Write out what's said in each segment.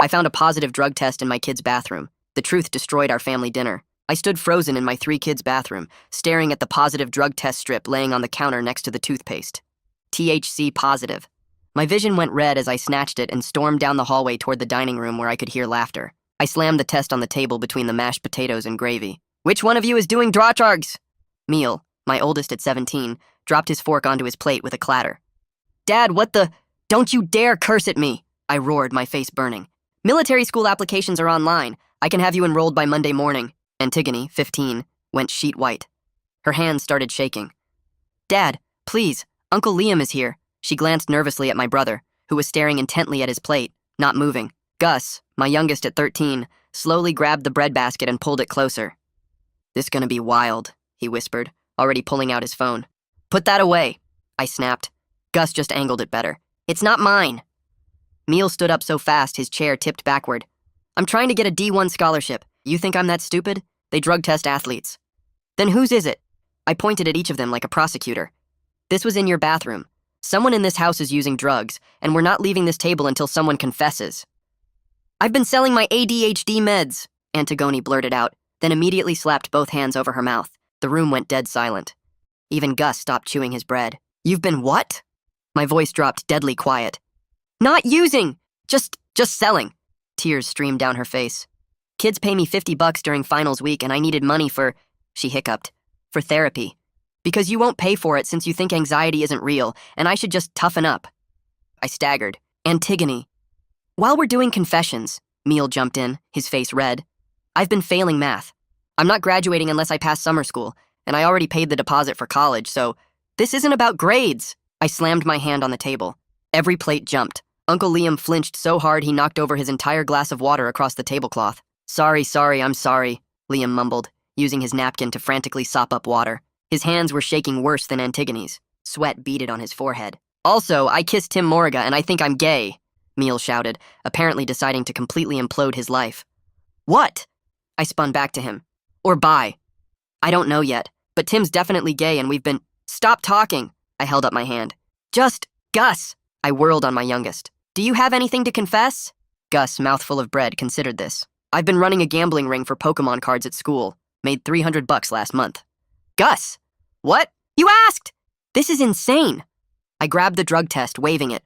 I found a positive drug test in my kid's bathroom. The truth destroyed our family dinner. I stood frozen in my 3 kids' bathroom, staring at the positive drug test strip laying on the counter next to the toothpaste. THC positive. My vision went red as I snatched it and stormed down the hallway toward the dining room where I could hear laughter. I slammed the test on the table between the mashed potatoes and gravy. Which one of you is doing drugs? Meal, my oldest at 17, dropped his fork onto his plate with a clatter. Dad, what the? Don't you dare curse at me! I roared, my face burning. Military school applications are online. I can have you enrolled by Monday morning. Antigone, 15, went sheet white. Her hands started shaking. Dad, please, Uncle Liam is here. She glanced nervously at my brother, who was staring intently at his plate, not moving. Gus, my youngest at 13, slowly grabbed the breadbasket and pulled it closer. This gonna be wild, he whispered, already pulling out his phone. Put that away, I snapped. Gus just angled it better. It's not mine. Meal stood up so fast his chair tipped backward. I'm trying to get a D1 scholarship. You think I'm that stupid? They drug test athletes. Then whose is it? I pointed at each of them like a prosecutor. This was in your bathroom. Someone in this house is using drugs, and we're not leaving this table until someone confesses. I've been selling my ADHD meds, Antigone blurted out, then immediately slapped both hands over her mouth. The room went dead silent. Even Gus stopped chewing his bread. You've been what? My voice dropped deadly quiet. Not using! Just selling. Tears streamed down her face. Kids pay me $50 during finals week and I needed money for, she hiccuped, for therapy. Because you won't pay for it since you think anxiety isn't real and I should just toughen up. I staggered. Antigone. While we're doing confessions, Meal jumped in, his face red. I've been failing math. I'm not graduating unless I pass summer school, and I already paid the deposit for college, so this isn't about grades. I slammed my hand on the table. Every plate jumped. Uncle Liam flinched so hard he knocked over his entire glass of water across the tablecloth. Sorry, I'm sorry, Liam mumbled, using his napkin to frantically sop up water. His hands were shaking worse than Antigone's. Sweat beaded on his forehead. Also, I kissed Tim Morriga and I think I'm gay, Meal shouted, apparently deciding to completely implode his life. What? I spun back to him. Or bi. I don't know yet, but Tim's definitely gay and we've been— Stop talking, I held up my hand. Just, Gus, I whirled on my youngest. Do you have anything to confess? Gus, mouthful of bread, considered this. I've been running a gambling ring for Pokemon cards at school. Made $300 last month. Gus! What? You asked! This is insane. I grabbed the drug test, waving it.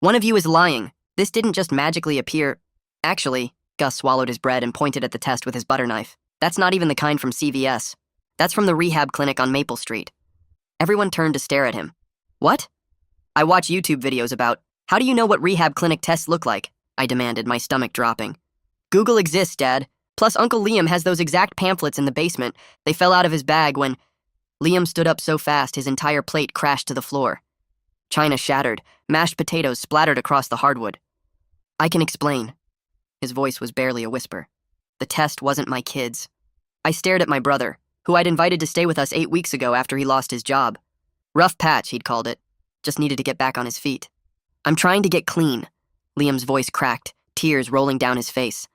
One of you is lying. This didn't just magically appear. Actually, Gus swallowed his bread and pointed at the test with his butter knife. That's not even the kind from CVS. That's from the rehab clinic on Maple Street. Everyone turned to stare at him. What? I watch YouTube videos about, how do you know what rehab clinic tests look like? I demanded, my stomach dropping. Google exists, Dad. Plus Uncle Liam has those exact pamphlets in the basement. They fell out of his bag when— Liam stood up so fast his entire plate crashed to the floor. China shattered, mashed potatoes splattered across the hardwood. I can explain. His voice was barely a whisper. The test wasn't my kids. I stared at my brother, who I'd invited to stay with us 8 weeks ago after he lost his job. Rough patch, he'd called it. Just needed to get back on his feet. I'm trying to get clean. Liam's voice cracked, tears rolling down his face.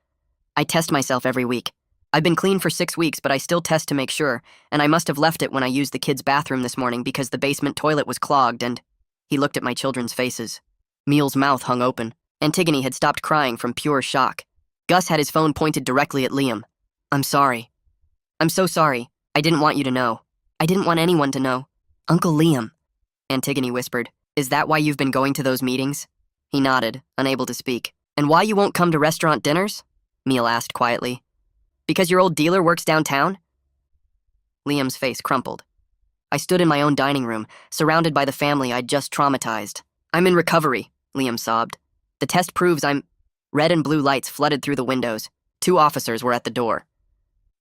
I test myself every week. I've been clean for 6 weeks, but I still test to make sure, and I must have left it when I used the kids' bathroom this morning because the basement toilet was clogged and— He looked at my children's faces. Meal's mouth hung open. Antigone had stopped crying from pure shock. Gus had his phone pointed directly at Liam. I'm sorry. I'm so sorry. I didn't want you to know. I didn't want anyone to know. Uncle Liam, Antigone whispered. Is that why you've been going to those meetings? He nodded, unable to speak. And why you won't come to restaurant dinners? Meal asked quietly. Because your old dealer works downtown? Liam's face crumpled. I stood in my own dining room, surrounded by the family I'd just traumatized. I'm in recovery, Liam sobbed. The test proves I'm— Red and blue lights flooded through the windows. 2 officers were at the door.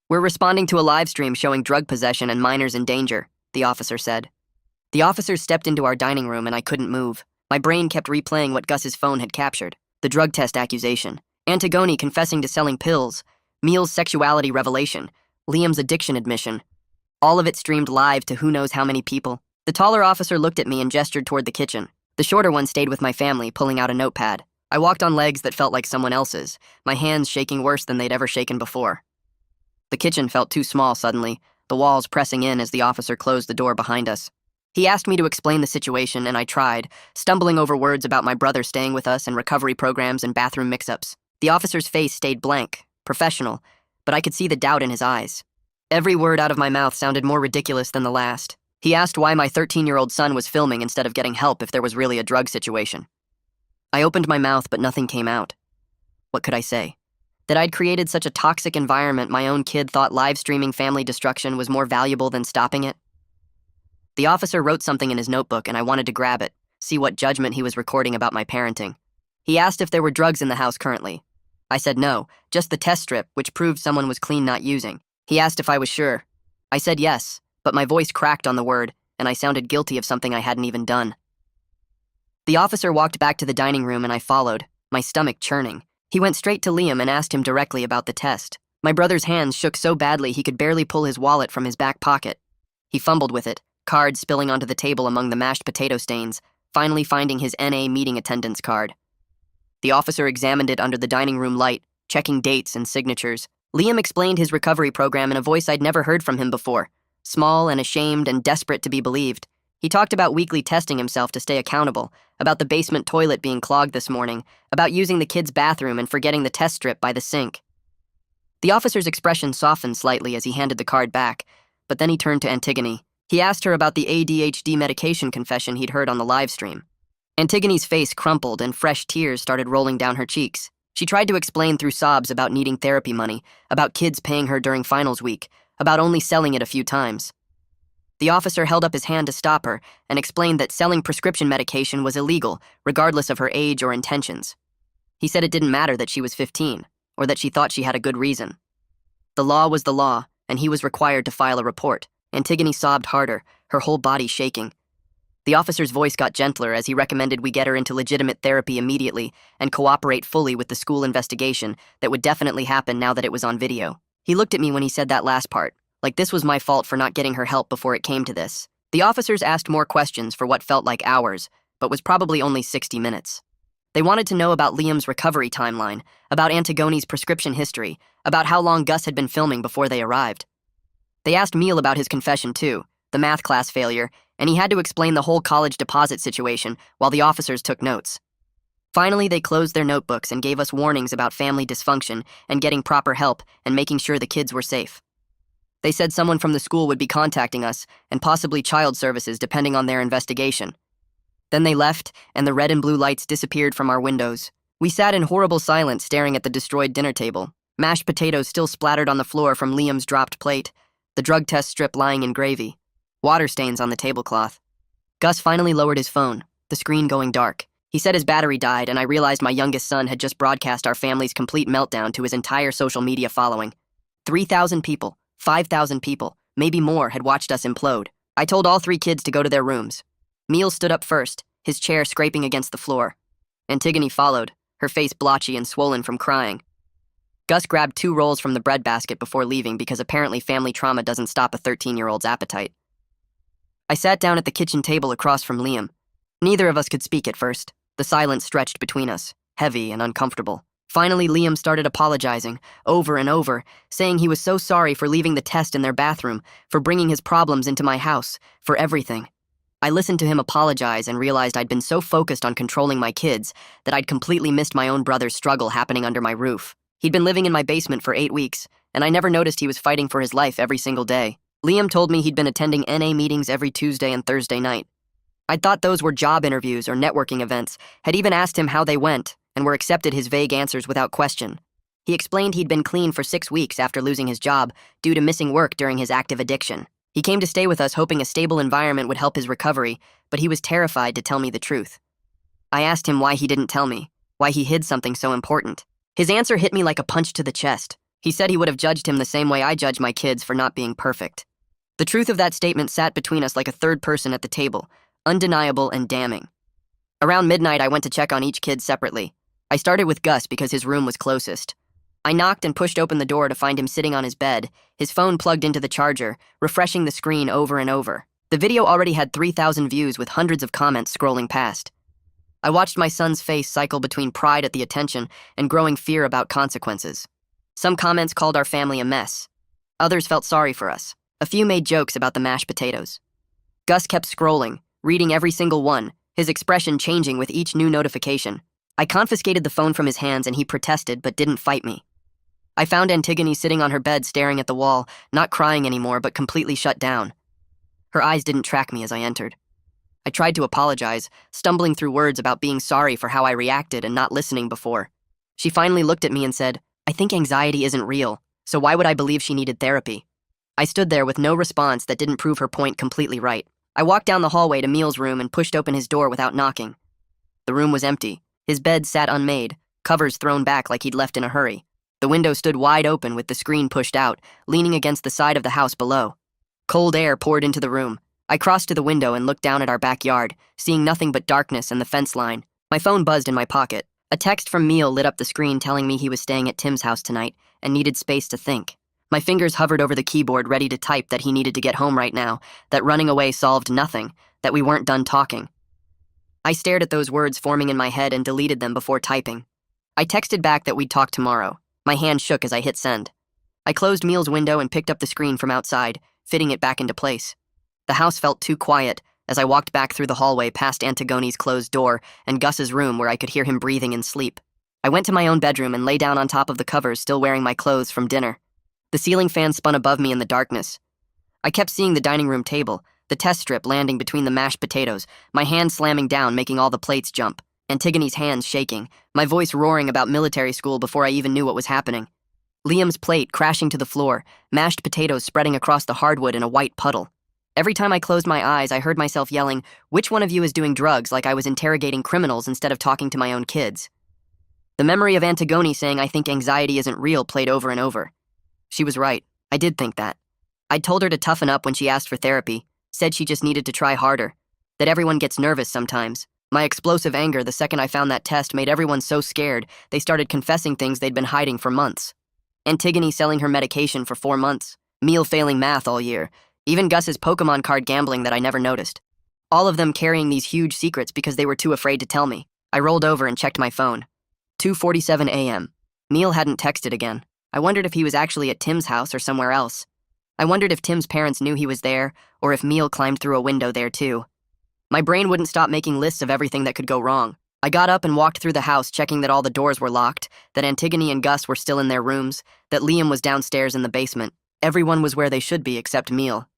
We're responding to a live stream showing drug possession and minors in danger, the officer said. The officers stepped into our dining room and I couldn't move. My brain kept replaying what Gus's phone had captured. The drug test accusation. Antigone confessing to selling pills. Meal's sexuality revelation. Liam's addiction admission. All of it streamed live to who knows how many people. The taller officer looked at me and gestured toward the kitchen. The shorter one stayed with my family, pulling out a notepad. I walked on legs that felt like someone else's, my hands shaking worse than they'd ever shaken before. The kitchen felt too small suddenly, the walls pressing in as the officer closed the door behind us. He asked me to explain the situation, and I tried, stumbling over words about my brother staying with us and recovery programs and bathroom mix-ups. The officer's face stayed blank, professional, but I could see the doubt in his eyes. Every word out of my mouth sounded more ridiculous than the last. He asked why my 13-year-old son was filming instead of getting help if there was really a drug situation. I opened my mouth, but nothing came out. What could I say? That I'd created such a toxic environment my own kid thought live streaming family destruction was more valuable than stopping it? The officer wrote something in his notebook and I wanted to grab it, see what judgment he was recording about my parenting. He asked if there were drugs in the house currently. I said no, just the test strip, which proved someone was clean not using. He asked if I was sure. I said yes, but my voice cracked on the word, and I sounded guilty of something I hadn't even done. The officer walked back to the dining room and I followed, my stomach churning. He went straight to Liam and asked him directly about the test. My brother's hands shook so badly he could barely pull his wallet from his back pocket. He fumbled with it, cards spilling onto the table among the mashed potato stains, finally finding his NA meeting attendance card. The officer examined it under the dining room light, checking dates and signatures. Liam explained his recovery program in a voice I'd never heard from him before, small and ashamed and desperate to be believed. He talked about weekly testing himself to stay accountable, about the basement toilet being clogged this morning, about using the kids' bathroom and forgetting the test strip by the sink. The officer's expression softened slightly as he handed the card back, but then he turned to Antigone. He asked her about the ADHD medication confession he'd heard on the live stream. Antigone's face crumpled and fresh tears started rolling down her cheeks. She tried to explain through sobs about needing therapy money, about kids paying her during finals week, about only selling it a few times. The officer held up his hand to stop her and explained that selling prescription medication was illegal, regardless of her age or intentions. He said it didn't matter that she was 15, or that she thought she had a good reason. The law was the law, and he was required to file a report. Antigone sobbed harder, her whole body shaking. The officer's voice got gentler as he recommended we get her into legitimate therapy immediately and cooperate fully with the school investigation that would definitely happen now that it was on video. He looked at me when he said that last part, like this was my fault for not getting her help before it came to this. The officers asked more questions for what felt like hours, but was probably only 60 minutes. They wanted to know about Liam's recovery timeline, about Antigone's prescription history, about how long Gus had been filming before they arrived. They asked Neil about his confession too, the math class failure, and he had to explain the whole college deposit situation while the officers took notes. Finally, they closed their notebooks and gave us warnings about family dysfunction and getting proper help and making sure the kids were safe. They said someone from the school would be contacting us, and possibly child services depending on their investigation. Then they left, and the red and blue lights disappeared from our windows. We sat in horrible silence staring at the destroyed dinner table, mashed potatoes still splattered on the floor from Liam's dropped plate, the drug test strip lying in gravy, water stains on the tablecloth. Gus finally lowered his phone, the screen going dark. He said his battery died, and I realized my youngest son had just broadcast our family's complete meltdown to his entire social media following. 3,000 people. 5,000 people, maybe more, had watched us implode. I told all 3 kids to go to their rooms. Neil stood up first, his chair scraping against the floor. Antigone followed, her face blotchy and swollen from crying. Gus grabbed 2 rolls from the bread basket before leaving because apparently family trauma doesn't stop a 13-year-old's appetite. I sat down at the kitchen table across from Liam. Neither of us could speak at first. The silence stretched between us, heavy and uncomfortable. Finally, Liam started apologizing, over and over, saying he was so sorry for leaving the test in their bathroom, for bringing his problems into my house, for everything. I listened to him apologize and realized I'd been so focused on controlling my kids that I'd completely missed my own brother's struggle happening under my roof. He'd been living in my basement for 8 weeks, and I never noticed he was fighting for his life every single day. Liam told me he'd been attending NA meetings every Tuesday and Thursday night. I'd thought those were job interviews or networking events, had even asked him how they went, and were accepted his vague answers without question. He explained he'd been clean for 6 weeks after losing his job due to missing work during his active addiction. He came to stay with us hoping a stable environment would help his recovery, but he was terrified to tell me the truth. I asked him why he didn't tell me, why he hid something so important. His answer hit me like a punch to the chest. He said he would have judged him the same way I judge my kids for not being perfect. The truth of that statement sat between us like a third person at the table, undeniable and damning. Around midnight, I went to check on each kid separately. I started with Gus because his room was closest. I knocked and pushed open the door to find him sitting on his bed, his phone plugged into the charger, refreshing the screen over and over. The video already had 3,000 views with hundreds of comments scrolling past. I watched my son's face cycle between pride at the attention and growing fear about consequences. Some comments called our family a mess. Others felt sorry for us. A few made jokes about the mashed potatoes. Gus kept scrolling, reading every single one, his expression changing with each new notification. I confiscated the phone from his hands and he protested but didn't fight me. I found Antigone sitting on her bed staring at the wall, not crying anymore but completely shut down. Her eyes didn't track me as I entered. I tried to apologize, stumbling through words about being sorry for how I reacted and not listening before. She finally looked at me and said, "I think anxiety isn't real, so why would I believe she needed therapy?" I stood there with no response that didn't prove her point completely right. I walked down the hallway to Meal's room and pushed open his door without knocking. The room was empty. His bed sat unmade, covers thrown back like he'd left in a hurry. The window stood wide open with the screen pushed out, leaning against the side of the house below. Cold air poured into the room. I crossed to the window and looked down at our backyard, seeing nothing but darkness and the fence line. My phone buzzed in my pocket. A text from Meal lit up the screen telling me he was staying at Tim's house tonight and needed space to think. My fingers hovered over the keyboard ready to type that he needed to get home right now, that running away solved nothing, that we weren't done talking. I stared at those words forming in my head and deleted them before typing. I texted back that we'd talk tomorrow. My hand shook as I hit send. I closed Meal's window and picked up the screen from outside, fitting it back into place. The house felt too quiet as I walked back through the hallway past Antigone's closed door and Gus's room where I could hear him breathing in sleep. I went to my own bedroom and lay down on top of the covers, still wearing my clothes from dinner. The ceiling fan spun above me in the darkness. I kept seeing the dining room table, the test strip landing between the mashed potatoes, my hand slamming down, making all the plates jump, Antigone's hands shaking, my voice roaring about military school before I even knew what was happening. Liam's plate crashing to the floor, mashed potatoes spreading across the hardwood in a white puddle. Every time I closed my eyes, I heard myself yelling, "Which one of you is doing drugs?" like I was interrogating criminals instead of talking to my own kids. The memory of Antigone saying "I think anxiety isn't real" played over and over. She was right. I did think that. I'd told her to toughen up when she asked for therapy, said she just needed to try harder, that everyone gets nervous sometimes. My explosive anger the second I found that test made everyone so scared they started confessing things they'd been hiding for months. Antigone selling her medication for 4 months, Meal failing math all year, even Gus's Pokemon card gambling that I never noticed. All of them carrying these huge secrets because they were too afraid to tell me. I rolled over and checked my phone. 2:47 a.m. Meal hadn't texted again. I wondered if he was actually at Tim's house or somewhere else. I wondered if Tim's parents knew he was there, or if Meal climbed through a window there too. My brain wouldn't stop making lists of everything that could go wrong. I got up and walked through the house, checking that all the doors were locked, that Antigone and Gus were still in their rooms, that Liam was downstairs in the basement. Everyone was where they should be except Meal.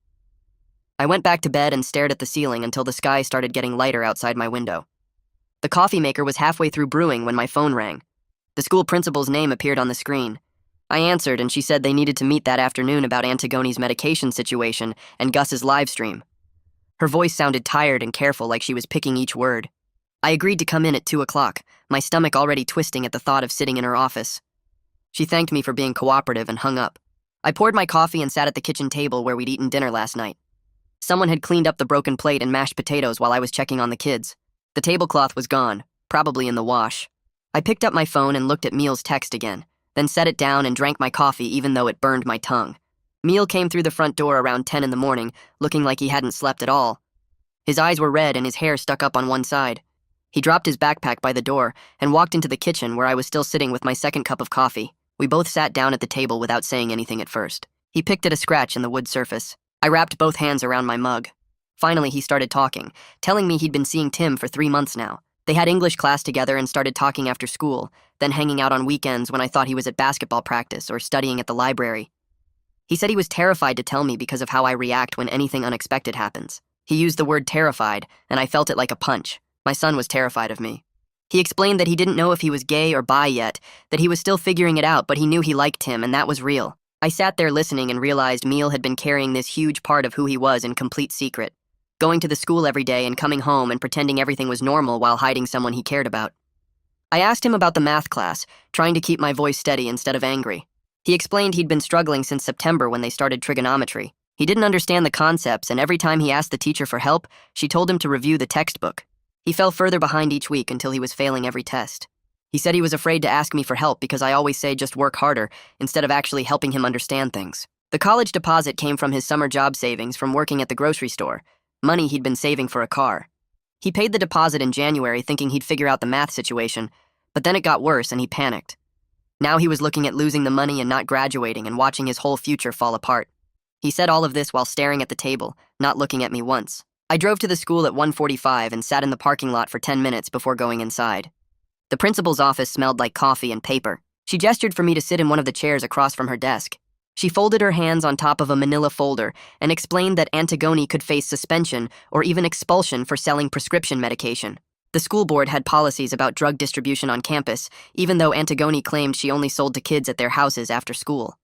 I went back to bed and stared at the ceiling until the sky started getting lighter outside my window. The coffee maker was halfway through brewing when my phone rang. The school principal's name appeared on the screen. I answered and she said they needed to meet that afternoon about Antigone's medication situation and Gus's live stream. Her voice sounded tired and careful, like she was picking each word. I agreed to come in at 2 o'clock, my stomach already twisting at the thought of sitting in her office. She thanked me for being cooperative and hung up. I poured my coffee and sat at the kitchen table where we'd eaten dinner last night. Someone had cleaned up the broken plate and mashed potatoes while I was checking on the kids. The tablecloth was gone, probably in the wash. I picked up my phone and looked at Meal's text again, then set it down and drank my coffee even though it burned my tongue. Meal came through the front door around 10 in the morning, looking like he hadn't slept at all. His eyes were red and his hair stuck up on one side. He dropped his backpack by the door and walked into the kitchen where I was still sitting with my second cup of coffee. We both sat down at the table without saying anything at first. He picked at a scratch in the wood surface. I wrapped both hands around my mug. Finally, he started talking, telling me he'd been seeing Tim for 3 months now. They had English class together and started talking after school, then hanging out on weekends when I thought he was at basketball practice or studying at the library. He said he was terrified to tell me because of how I react when anything unexpected happens. He used the word terrified, and I felt it like a punch. My son was terrified of me. He explained that he didn't know if he was gay or bi yet, that he was still figuring it out, but he knew he liked Tim, and that was real. I sat there listening and realized Meal had been carrying this huge part of who he was in complete secret, going to the school every day and coming home and pretending everything was normal while hiding someone he cared about. I asked him about the math class, trying to keep my voice steady instead of angry. He explained he'd been struggling since September when they started trigonometry. He didn't understand the concepts, and every time he asked the teacher for help, she told him to review the textbook. He fell further behind each week until he was failing every test. He said he was afraid to ask me for help because I always say just work harder instead of actually helping him understand things. The college deposit came from his summer job savings from working at the grocery store, money he'd been saving for a car. He paid the deposit in January thinking he'd figure out the math situation, but then it got worse and he panicked. Now he was looking at losing the money and not graduating and watching his whole future fall apart. He said all of this while staring at the table, not looking at me once. I drove to the school at 1:45 and sat in the parking lot for 10 minutes before going inside. The principal's office smelled like coffee and paper. She gestured for me to sit in one of the chairs across from her desk. She folded her hands on top of a manila folder and explained that Antigone could face suspension or even expulsion for selling prescription medication. The school board had policies about drug distribution on campus, even though Antigone claimed she only sold to kids at their houses after school.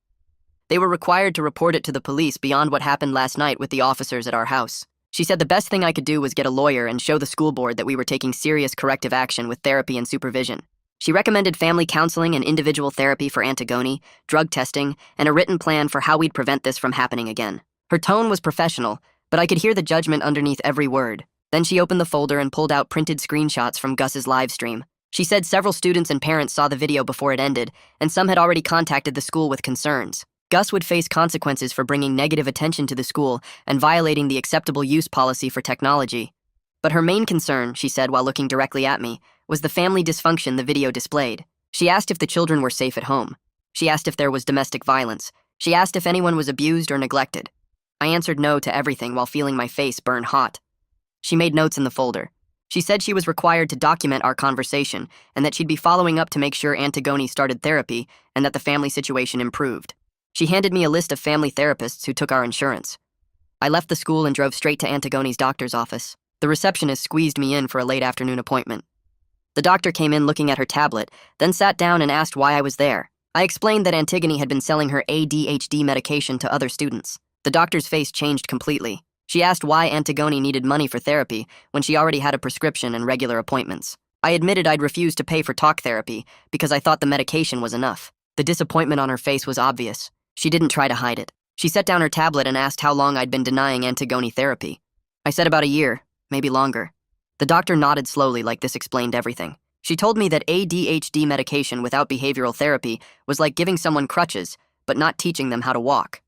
They were required to report it to the police beyond what happened last night with the officers at our house. She said the best thing I could do was get a lawyer and show the school board that we were taking serious corrective action with therapy and supervision. She recommended family counseling and individual therapy for Antigone, drug testing, and a written plan for how we'd prevent this from happening again. Her tone was professional, but I could hear the judgment underneath every word. Then she opened the folder and pulled out printed screenshots from Gus's live stream. She said several students and parents saw the video before it ended, and some had already contacted the school with concerns. Gus would face consequences for bringing negative attention to the school and violating the acceptable use policy for technology. But her main concern, she said while looking directly at me, was the family dysfunction the video displayed. She asked if the children were safe at home. She asked if there was domestic violence. She asked if anyone was abused or neglected. I answered no to everything while feeling my face burn hot. She made notes in the folder. She said she was required to document our conversation and that she'd be following up to make sure Antigone started therapy and that the family situation improved. She handed me a list of family therapists who took our insurance. I left the school and drove straight to Antigone's doctor's office. The receptionist squeezed me in for a late afternoon appointment. The doctor came in looking at her tablet, then sat down and asked why I was there. I explained that Antigone had been selling her ADHD medication to other students. The doctor's face changed completely. She asked why Antigone needed money for therapy when she already had a prescription and regular appointments. I admitted I'd refused to pay for talk therapy because I thought the medication was enough. The disappointment on her face was obvious. She didn't try to hide it. She set down her tablet and asked how long I'd been denying Antigone therapy. I said about a year, maybe longer. The doctor nodded slowly like this explained everything. She told me that ADHD medication without behavioral therapy was like giving someone crutches, but not teaching them how to walk.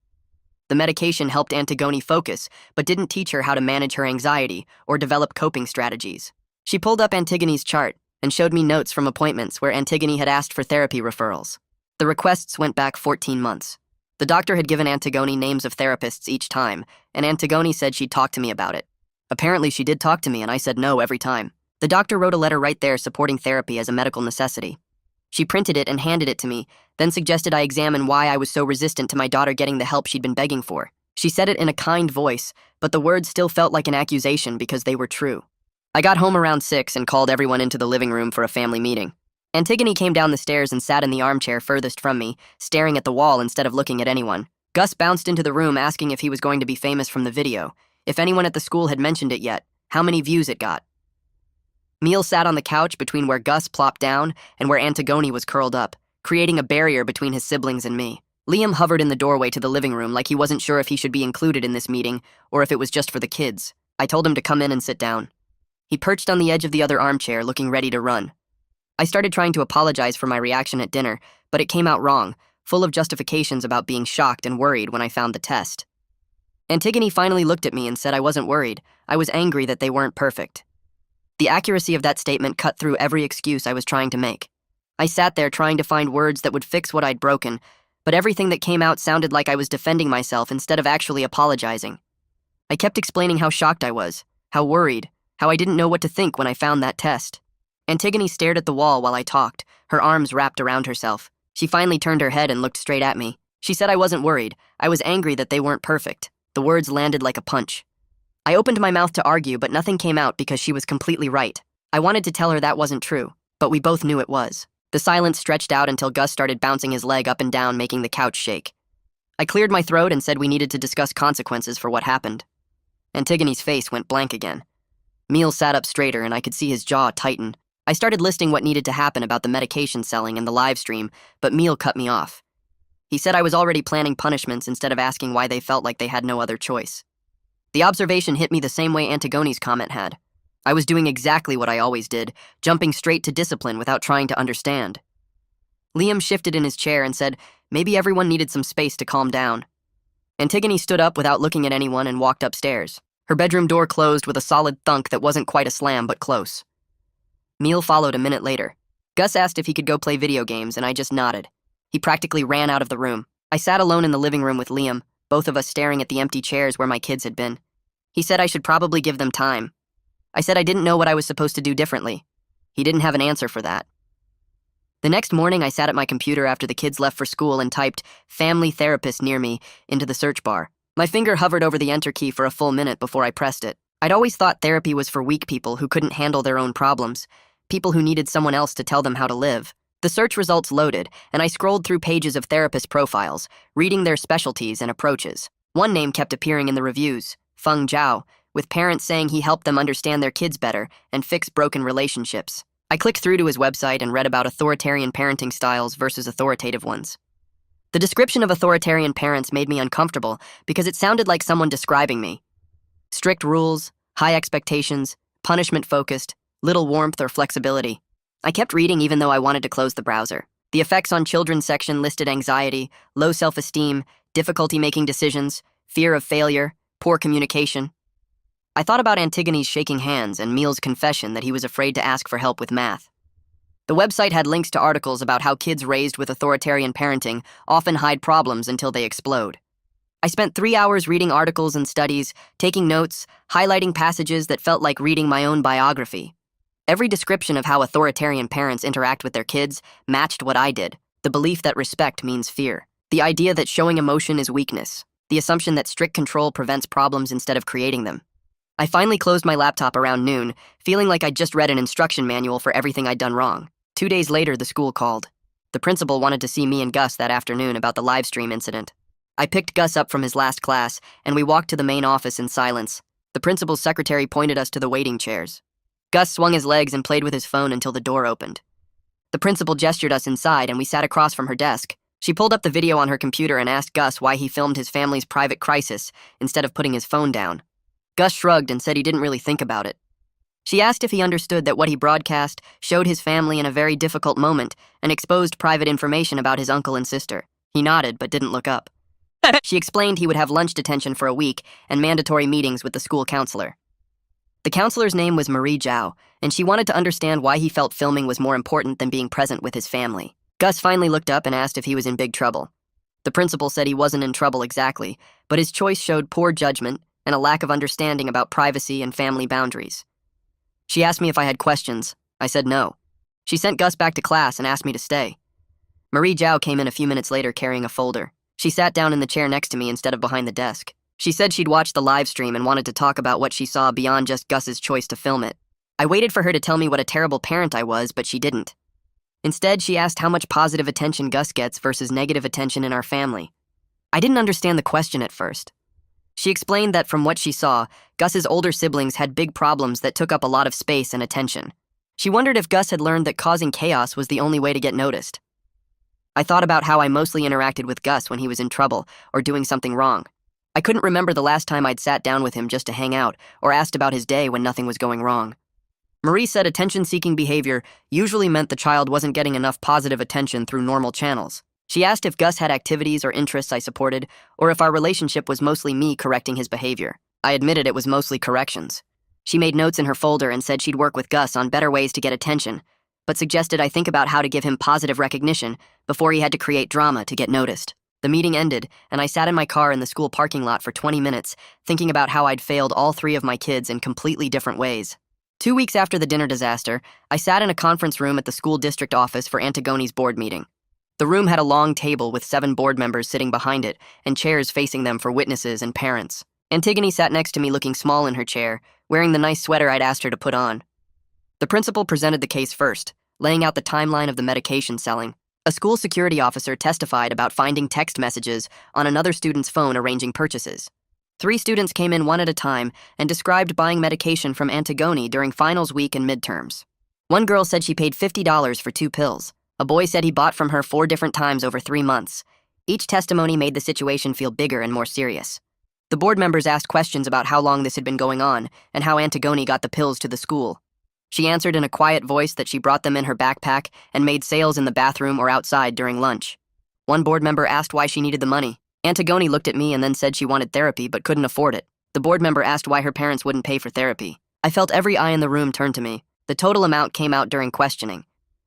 The medication helped Antigone focus, but didn't teach her how to manage her anxiety or develop coping strategies. She pulled up Antigone's chart and showed me notes from appointments where Antigone had asked for therapy referrals. The requests went back 14 months. The doctor had given Antigone names of therapists each time, and Antigone said she'd talk to me about it. Apparently she did talk to me, and I said no every time. The doctor wrote a letter right there supporting therapy as a medical necessity. She printed it and handed it to me, then suggested I examine why I was so resistant to my daughter getting the help she'd been begging for. She said it in a kind voice, but the words still felt like an accusation because they were true. I got home around 6 and called everyone into the living room for a family meeting. Antigone came down the stairs and sat in the armchair furthest from me, staring at the wall instead of looking at anyone. Gus bounced into the room asking if he was going to be famous from the video, if anyone at the school had mentioned it yet, how many views it got. Neil sat on the couch between where Gus plopped down and where Antigone was curled up, creating a barrier between his siblings and me. Liam hovered in the doorway to the living room like he wasn't sure if he should be included in this meeting or if it was just for the kids. I told him to come in and sit down. He perched on the edge of the other armchair, looking ready to run. I started trying to apologize for my reaction at dinner, but it came out wrong, full of justifications about being shocked and worried when I found the test. Antigone finally looked at me and said I wasn't worried. I was angry that they weren't perfect. The accuracy of that statement cut through every excuse I was trying to make. I sat there trying to find words that would fix what I'd broken, but everything that came out sounded like I was defending myself instead of actually apologizing. I kept explaining how shocked I was, how worried, how I didn't know what to think when I found that test. Antigone stared at the wall while I talked, her arms wrapped around herself. She finally turned her head and looked straight at me. She said I wasn't worried. I was angry that they weren't perfect. The words landed like a punch. I opened my mouth to argue, but nothing came out because she was completely right. I wanted to tell her that wasn't true, but we both knew it was. The silence stretched out until Gus started bouncing his leg up and down, making the couch shake. I cleared my throat and said we needed to discuss consequences for what happened. Antigone's face went blank again. Neil sat up straighter and I could see his jaw tighten. I started listing what needed to happen about the medication selling and the live stream, but Neil cut me off. He said I was already planning punishments instead of asking why they felt like they had no other choice. The observation hit me the same way Antigone's comment had. I was doing exactly what I always did, jumping straight to discipline without trying to understand. Liam shifted in his chair and said maybe everyone needed some space to calm down. Antigone stood up without looking at anyone and walked upstairs. Her bedroom door closed with a solid thunk that wasn't quite a slam but close. Neil followed a minute later. Gus asked if he could go play video games, and I just nodded. He practically ran out of the room. I sat alone in the living room with Liam, both of us staring at the empty chairs where my kids had been. He said I should probably give them time. I said I didn't know what I was supposed to do differently. He didn't have an answer for that. The next morning, I sat at my computer after the kids left for school and typed "family therapist near me" into the search bar. My finger hovered over the enter key for a full minute before I pressed it. I'd always thought therapy was for weak people who couldn't handle their own problems, people who needed someone else to tell them how to live. The search results loaded, and I scrolled through pages of therapist profiles, reading their specialties and approaches. One name kept appearing in the reviews, Feng Zhao, with parents saying he helped them understand their kids better and fix broken relationships. I clicked through to his website and read about authoritarian parenting styles versus authoritative ones. The description of authoritarian parents made me uncomfortable because it sounded like someone describing me. Strict rules, high expectations, punishment-focused, little warmth or flexibility. I kept reading even though I wanted to close the browser. The effects on children section listed anxiety, low self-esteem, difficulty making decisions, fear of failure, poor communication. I thought about Antigone's shaking hands and Meal's confession that he was afraid to ask for help with math. The website had links to articles about how kids raised with authoritarian parenting often hide problems until they explode. I spent 3 hours reading articles and studies, taking notes, highlighting passages that felt like reading my own biography. Every description of how authoritarian parents interact with their kids matched what I did: the belief that respect means fear, the idea that showing emotion is weakness, the assumption that strict control prevents problems instead of creating them. I finally closed my laptop around noon, feeling like I'd just read an instruction manual for everything I'd done wrong. 2 days later, the school called. The principal wanted to see me and Gus that afternoon about the live stream incident. I picked Gus up from his last class, and we walked to the main office in silence. The principal's secretary pointed us to the waiting chairs. Gus swung his legs and played with his phone until the door opened. The principal gestured us inside, and we sat across from her desk. She pulled up the video on her computer and asked Gus why he filmed his family's private crisis instead of putting his phone down. Gus shrugged and said he didn't really think about it. She asked if he understood that what he broadcast showed his family in a very difficult moment and exposed private information about his uncle and sister. He nodded but didn't look up. She explained he would have lunch detention for a week and mandatory meetings with the school counselor. The counselor's name was Marie Zhao, and she wanted to understand why he felt filming was more important than being present with his family. Gus finally looked up and asked if he was in big trouble. The principal said he wasn't in trouble exactly, but his choice showed poor judgment and a lack of understanding about privacy and family boundaries. She asked me if I had questions. I said no. She sent Gus back to class and asked me to stay. Marie Zhao came in a few minutes later carrying a folder. She sat down in the chair next to me instead of behind the desk. She said she'd watched the live stream and wanted to talk about what she saw beyond just Gus's choice to film it. I waited for her to tell me what a terrible parent I was, but she didn't. Instead, she asked how much positive attention Gus gets versus negative attention in our family. I didn't understand the question at first. She explained that from what she saw, Gus's older siblings had big problems that took up a lot of space and attention. She wondered if Gus had learned that causing chaos was the only way to get noticed. I thought about how I mostly interacted with Gus when he was in trouble or doing something wrong. I couldn't remember the last time I'd sat down with him just to hang out or asked about his day when nothing was going wrong. Marie said attention-seeking behavior usually meant the child wasn't getting enough positive attention through normal channels. She asked if Gus had activities or interests I supported, or if our relationship was mostly me correcting his behavior. I admitted it was mostly corrections. She made notes in her folder and said she'd work with Gus on better ways to get attention, but suggested I think about how to give him positive recognition before he had to create drama to get noticed. The meeting ended, and I sat in my car in the school parking lot for 20 minutes, thinking about how I'd failed all 3 of my kids in completely different ways. 2 weeks after the dinner disaster, I sat in a conference room at the school district office for Antigone's board meeting. The room had a long table with 7 board members sitting behind it and chairs facing them for witnesses and parents. Antigone sat next to me looking small in her chair, wearing the nice sweater I'd asked her to put on. The principal presented the case first, laying out the timeline of the medication selling. A school security officer testified about finding text messages on another student's phone arranging purchases. 3 students came in one at a time and described buying medication from Antigone during finals week and midterms. One girl said she paid $50 for 2 pills. A boy said he bought from her 4 different times over 3 months. Each testimony made the situation feel bigger and more serious. The board members asked questions about how long this had been going on and how Antigone got the pills to the school. She answered in a quiet voice that she brought them in her backpack and made sales in the bathroom or outside during lunch. One board member asked why she needed the money. Antigone looked at me and then said she wanted therapy but couldn't afford it. The board member asked why her parents wouldn't pay for therapy. I felt every eye in the room turn to me. The total amount came out during questioning.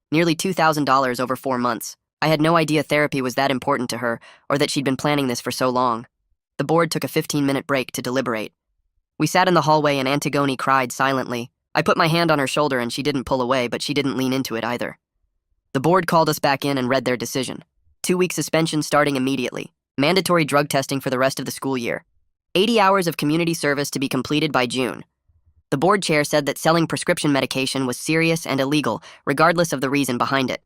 Nearly $2,000 over 4 months. I had no idea therapy was that important to her or that she'd been planning this for so long. The board took a 15-minute break to deliberate. We sat in the hallway and Antigone cried silently. I put my hand on her shoulder and she didn't pull away, but she didn't lean into it either. The board called us back in and read their decision. 2-week suspension starting immediately. Mandatory drug testing for the rest of the school year. 80 hours of community service to be completed by June. The board chair said that selling prescription medication was serious and illegal, regardless of the reason behind it.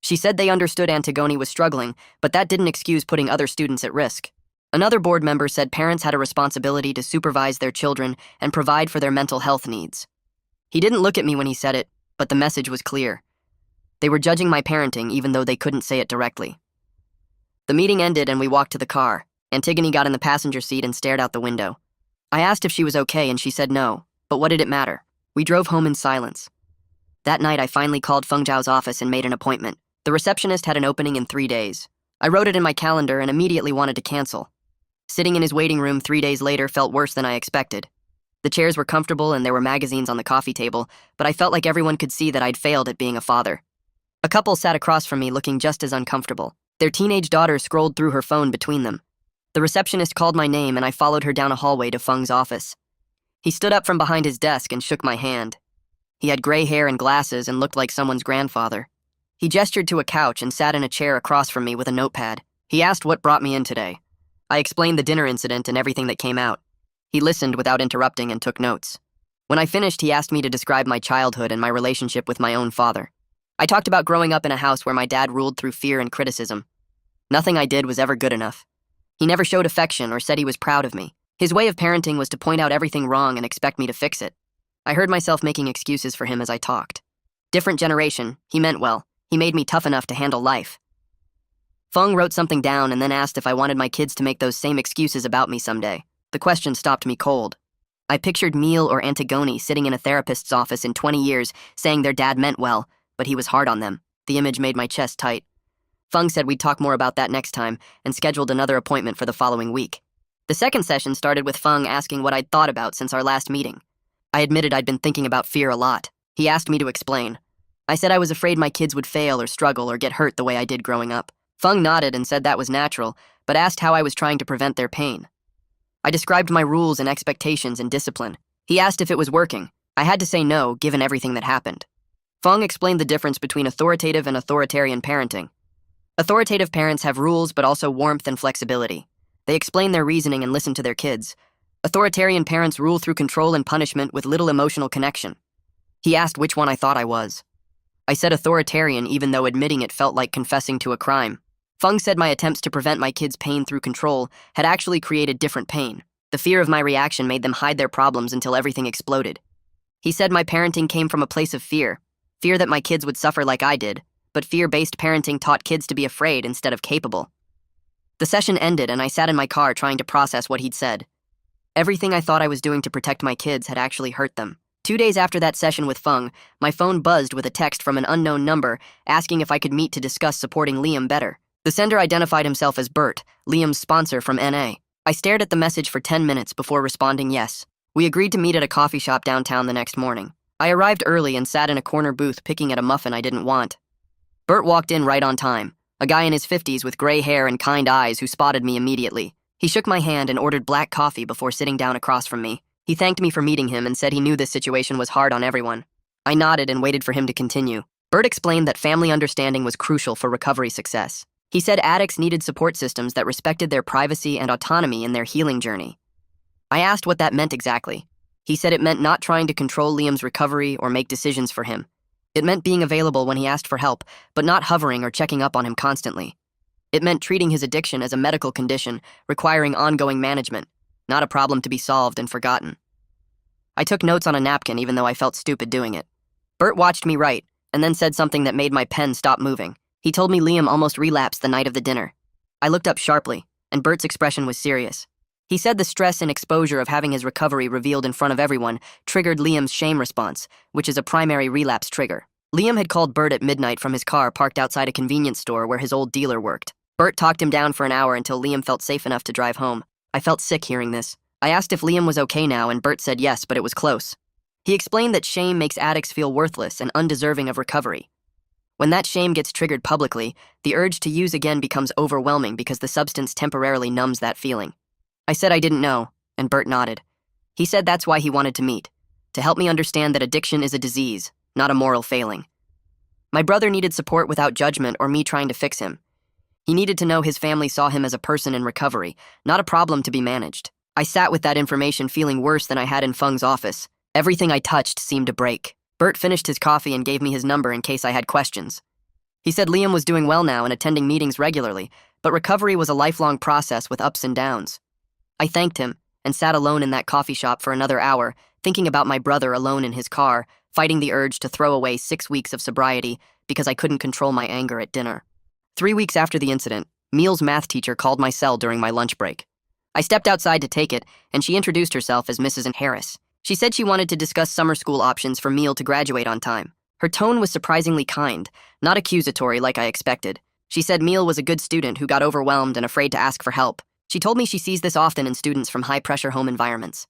She said they understood Antigone was struggling, but that didn't excuse putting other students at risk. Another board member said parents had a responsibility to supervise their children and provide for their mental health needs. He didn't look at me when he said it, but the message was clear. They were judging my parenting even though they couldn't say it directly. The meeting ended and we walked to the car. Antigone got in the passenger seat and stared out the window. I asked if she was okay and she said no, but what did it matter? We drove home in silence. That night I finally called Feng Zhao's office and made an appointment. The receptionist had an opening in 3 days. I wrote it in my calendar and immediately wanted to cancel. Sitting in his waiting room 3 days later felt worse than I expected. The chairs were comfortable and there were magazines on the coffee table, but I felt like everyone could see that I'd failed at being a father. A couple sat across from me looking just as uncomfortable. Their teenage daughter scrolled through her phone between them. The receptionist called my name and I followed her down a hallway to Feng's office. He stood up from behind his desk and shook my hand. He had gray hair and glasses and looked like someone's grandfather. He gestured to a couch and sat in a chair across from me with a notepad. He asked what brought me in today. I explained the dinner incident and everything that came out. He listened without interrupting and took notes. When I finished, he asked me to describe my childhood and my relationship with my own father. I talked about growing up in a house where my dad ruled through fear and criticism. Nothing I did was ever good enough. He never showed affection or said he was proud of me. His way of parenting was to point out everything wrong and expect me to fix it. I heard myself making excuses for him as I talked. Different generation, he meant well. He made me tough enough to handle life. Feng wrote something down and then asked if I wanted my kids to make those same excuses about me someday. The question stopped me cold. I pictured Neil or Antigone sitting in a therapist's office in 20 years saying their dad meant well, but he was hard on them. The image made my chest tight. Feng said we'd talk more about that next time and scheduled another appointment for the following week. The second session started with Feng asking what I'd thought about since our last meeting. I admitted I'd been thinking about fear a lot. He asked me to explain. I said I was afraid my kids would fail or struggle or get hurt the way I did growing up. Feng nodded and said that was natural, but asked how I was trying to prevent their pain. I described my rules and expectations and discipline. He asked if it was working. I had to say no, given everything that happened. Feng explained the difference between authoritative and authoritarian parenting. Authoritative parents have rules but also warmth and flexibility. They explain their reasoning and listen to their kids. Authoritarian parents rule through control and punishment with little emotional connection. He asked which one I thought I was. I said authoritarian even though admitting it felt like confessing to a crime. Feng said my attempts to prevent my kids' pain through control had actually created different pain. The fear of my reaction made them hide their problems until everything exploded. He said my parenting came from a place of fear that my kids would suffer like I did, but fear-based parenting taught kids to be afraid instead of capable. The session ended and I sat in my car trying to process what he'd said. Everything I thought I was doing to protect my kids had actually hurt them. 2 days after that session with Feng, my phone buzzed with a text from an unknown number asking if I could meet to discuss supporting Liam better. The sender identified himself as Bert, Liam's sponsor from NA. I stared at the message for 10 minutes before responding yes. We agreed to meet at a coffee shop downtown the next morning. I arrived early and sat in a corner booth picking at a muffin I didn't want. Bert walked in right on time, a guy in his 50s with gray hair and kind eyes who spotted me immediately. He shook my hand and ordered black coffee before sitting down across from me. He thanked me for meeting him and said he knew this situation was hard on everyone. I nodded and waited for him to continue. Bert explained that family understanding was crucial for recovery success. He said addicts needed support systems that respected their privacy and autonomy in their healing journey. I asked what that meant exactly. He said it meant not trying to control Liam's recovery or make decisions for him. It meant being available when he asked for help, but not hovering or checking up on him constantly. It meant treating his addiction as a medical condition, requiring ongoing management, not a problem to be solved and forgotten. I took notes on a napkin even though I felt stupid doing it. Bert watched me write, and then said something that made my pen stop moving. He told me Liam almost relapsed the night of the dinner. I looked up sharply, and Bert's expression was serious. He said the stress and exposure of having his recovery revealed in front of everyone triggered Liam's shame response, which is a primary relapse trigger. Liam had called Bert at midnight from his car parked outside a convenience store where his old dealer worked. Bert talked him down for an hour until Liam felt safe enough to drive home. I felt sick hearing this. I asked if Liam was okay now, and Bert said yes, but it was close. He explained that shame makes addicts feel worthless and undeserving of recovery. When that shame gets triggered publicly, the urge to use again becomes overwhelming because the substance temporarily numbs that feeling. I said I didn't know, and Bert nodded. He said that's why he wanted to meet, to help me understand that addiction is a disease, not a moral failing. My brother needed support without judgment or me trying to fix him. He needed to know his family saw him as a person in recovery, not a problem to be managed. I sat with that information feeling worse than I had in Feng's office. Everything I touched seemed to break. Bert finished his coffee and gave me his number in case I had questions. He said Liam was doing well now and attending meetings regularly, but recovery was a lifelong process with ups and downs. I thanked him and sat alone in that coffee shop for another hour, thinking about my brother alone in his car, fighting the urge to throw away 6 weeks of sobriety because I couldn't control my anger at dinner. 3 weeks after the incident, Meal's math teacher called my cell during my lunch break. I stepped outside to take it, and she introduced herself as Mrs. Harris. She said she wanted to discuss summer school options for Meal to graduate on time. Her tone was surprisingly kind, not accusatory like I expected. She said Meal was a good student who got overwhelmed and afraid to ask for help. She told me she sees this often in students from high-pressure home environments.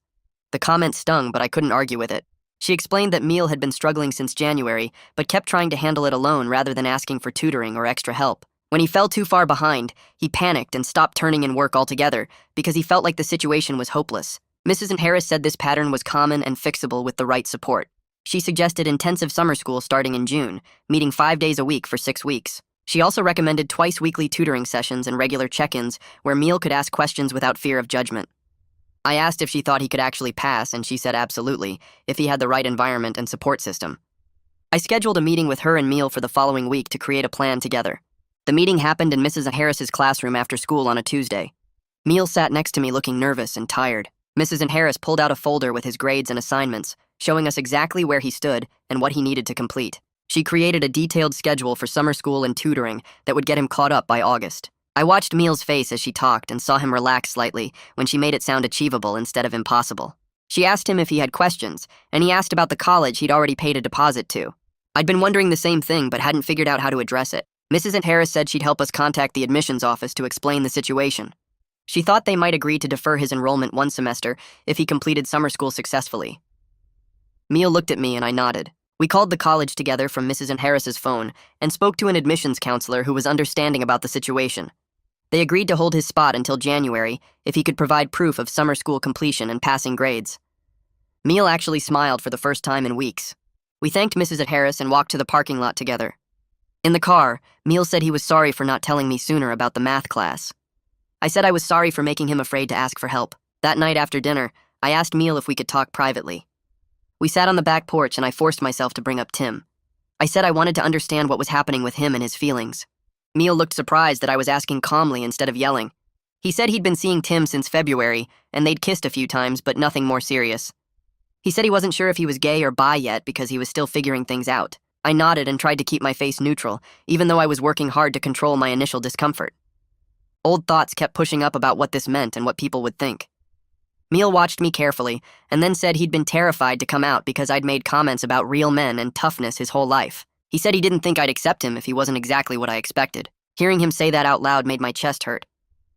The comment stung, but I couldn't argue with it. She explained that Meal had been struggling since January, but kept trying to handle it alone rather than asking for tutoring or extra help. When he fell too far behind, he panicked and stopped turning in work altogether because he felt like the situation was hopeless. Mrs. Harris said this pattern was common and fixable with the right support. She suggested intensive summer school starting in June, meeting 5 days a week for 6 weeks. She also recommended twice-weekly tutoring sessions and regular check-ins where Meal could ask questions without fear of judgment. I asked if she thought he could actually pass, and she said absolutely, if he had the right environment and support system. I scheduled a meeting with her and Meal for the following week to create a plan together. The meeting happened in Mrs. Harris's classroom after school on a Tuesday. Meal sat next to me looking nervous and tired. Mrs. Harris pulled out a folder with his grades and assignments, showing us exactly where he stood and what he needed to complete. She created a detailed schedule for summer school and tutoring that would get him caught up by August. I watched Meal's face as she talked and saw him relax slightly when she made it sound achievable instead of impossible. She asked him if he had questions, and he asked about the college he'd already paid a deposit to. I'd been wondering the same thing but hadn't figured out how to address it. Mrs. Harris said she'd help us contact the admissions office to explain the situation. She thought they might agree to defer his enrollment 1 semester if he completed summer school successfully. Meal looked at me and I nodded. We called the college together from Mrs. Harris's phone and spoke to an admissions counselor who was understanding about the situation. They agreed to hold his spot until January if he could provide proof of summer school completion and passing grades. Meal actually smiled for the first time in weeks. We thanked Mrs. Harris and walked to the parking lot together. In the car, Meal said he was sorry for not telling me sooner about the math class. I said I was sorry for making him afraid to ask for help. That night after dinner, I asked Meal if we could talk privately. We sat on the back porch and I forced myself to bring up Tim. I said I wanted to understand what was happening with him and his feelings. Meal looked surprised that I was asking calmly instead of yelling. He said he'd been seeing Tim since February, and they'd kissed a few times, but nothing more serious. He said he wasn't sure if he was gay or bi yet because he was still figuring things out. I nodded and tried to keep my face neutral, even though I was working hard to control my initial discomfort. Old thoughts kept pushing up about what this meant and what people would think. Meal watched me carefully, and then said he'd been terrified to come out because I'd made comments about real men and toughness his whole life. He said he didn't think I'd accept him if he wasn't exactly what I expected. Hearing him say that out loud made my chest hurt.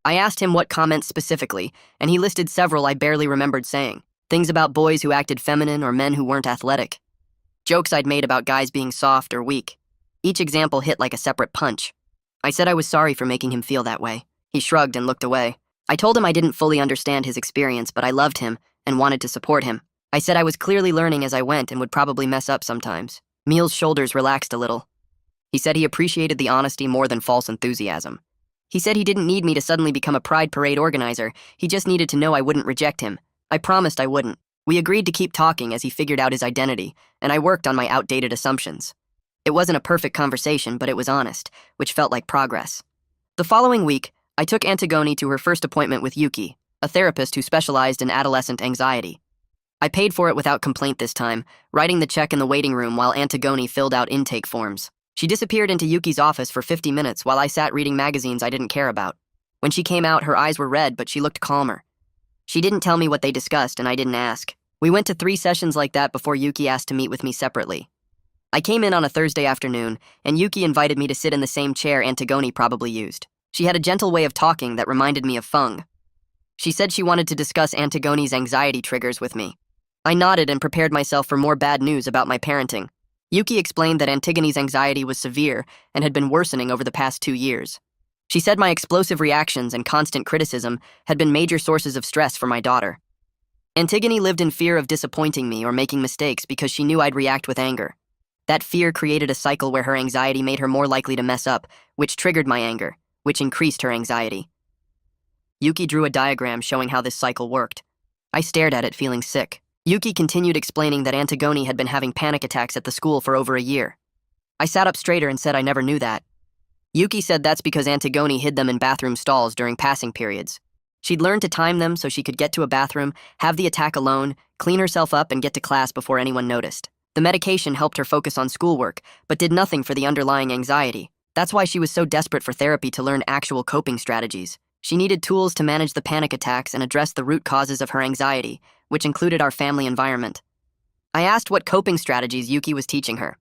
I asked him what comments specifically, and he listed several I barely remembered saying. Things about boys who acted feminine or men who weren't athletic. Jokes I'd made about guys being soft or weak. Each example hit like a separate punch. I said I was sorry for making him feel that way. He shrugged and looked away. I told him I didn't fully understand his experience, but I loved him and wanted to support him. I said I was clearly learning as I went and would probably mess up sometimes. Meal's shoulders relaxed a little. He said he appreciated the honesty more than false enthusiasm. He said he didn't need me to suddenly become a Pride Parade organizer, he just needed to know I wouldn't reject him. I promised I wouldn't. We agreed to keep talking as he figured out his identity, and I worked on my outdated assumptions. It wasn't a perfect conversation, but it was honest, which felt like progress. The following week, I took Antigone to her first appointment with Yuki, a therapist who specialized in adolescent anxiety. I paid for it without complaint this time, writing the check in the waiting room while Antigone filled out intake forms. She disappeared into Yuki's office for 50 minutes while I sat reading magazines I didn't care about. When she came out, her eyes were red, but she looked calmer. She didn't tell me what they discussed, and I didn't ask. We went to 3 sessions like that before Yuki asked to meet with me separately. I came in on a Thursday afternoon, and Yuki invited me to sit in the same chair Antigone probably used. She had a gentle way of talking that reminded me of Feng. She said she wanted to discuss Antigone's anxiety triggers with me. I nodded and prepared myself for more bad news about my parenting. Yuki explained that Antigone's anxiety was severe and had been worsening over the past 2 years. She said my explosive reactions and constant criticism had been major sources of stress for my daughter. Antigone lived in fear of disappointing me or making mistakes because she knew I'd react with anger. That fear created a cycle where her anxiety made her more likely to mess up, which triggered my anger, which increased her anxiety. Yuki drew a diagram showing how this cycle worked. I stared at it, feeling sick. Yuki continued explaining that Antigone had been having panic attacks at the school for over a year. I sat up straighter and said I never knew that. Yuki said that's because Antigone hid them in bathroom stalls during passing periods. She'd learned to time them so she could get to a bathroom, have the attack alone, clean herself up, and get to class before anyone noticed. The medication helped her focus on schoolwork, but did nothing for the underlying anxiety. That's why she was so desperate for therapy to learn actual coping strategies. She needed tools to manage the panic attacks and address the root causes of her anxiety, which included our family environment. I asked what coping strategies Yuki was teaching her.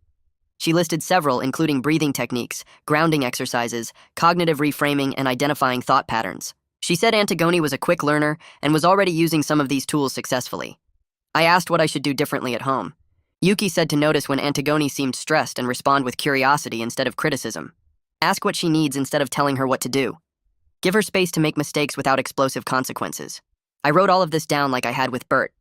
She listed several, including breathing techniques, grounding exercises, cognitive reframing, and identifying thought patterns. She said Antigone was a quick learner and was already using some of these tools successfully. I asked what I should do differently at home. Yuki said to notice when Antigone seemed stressed and respond with curiosity instead of criticism. Ask what she needs instead of telling her what to do. Give her space to make mistakes without explosive consequences. I wrote all of this down like I had with Bert.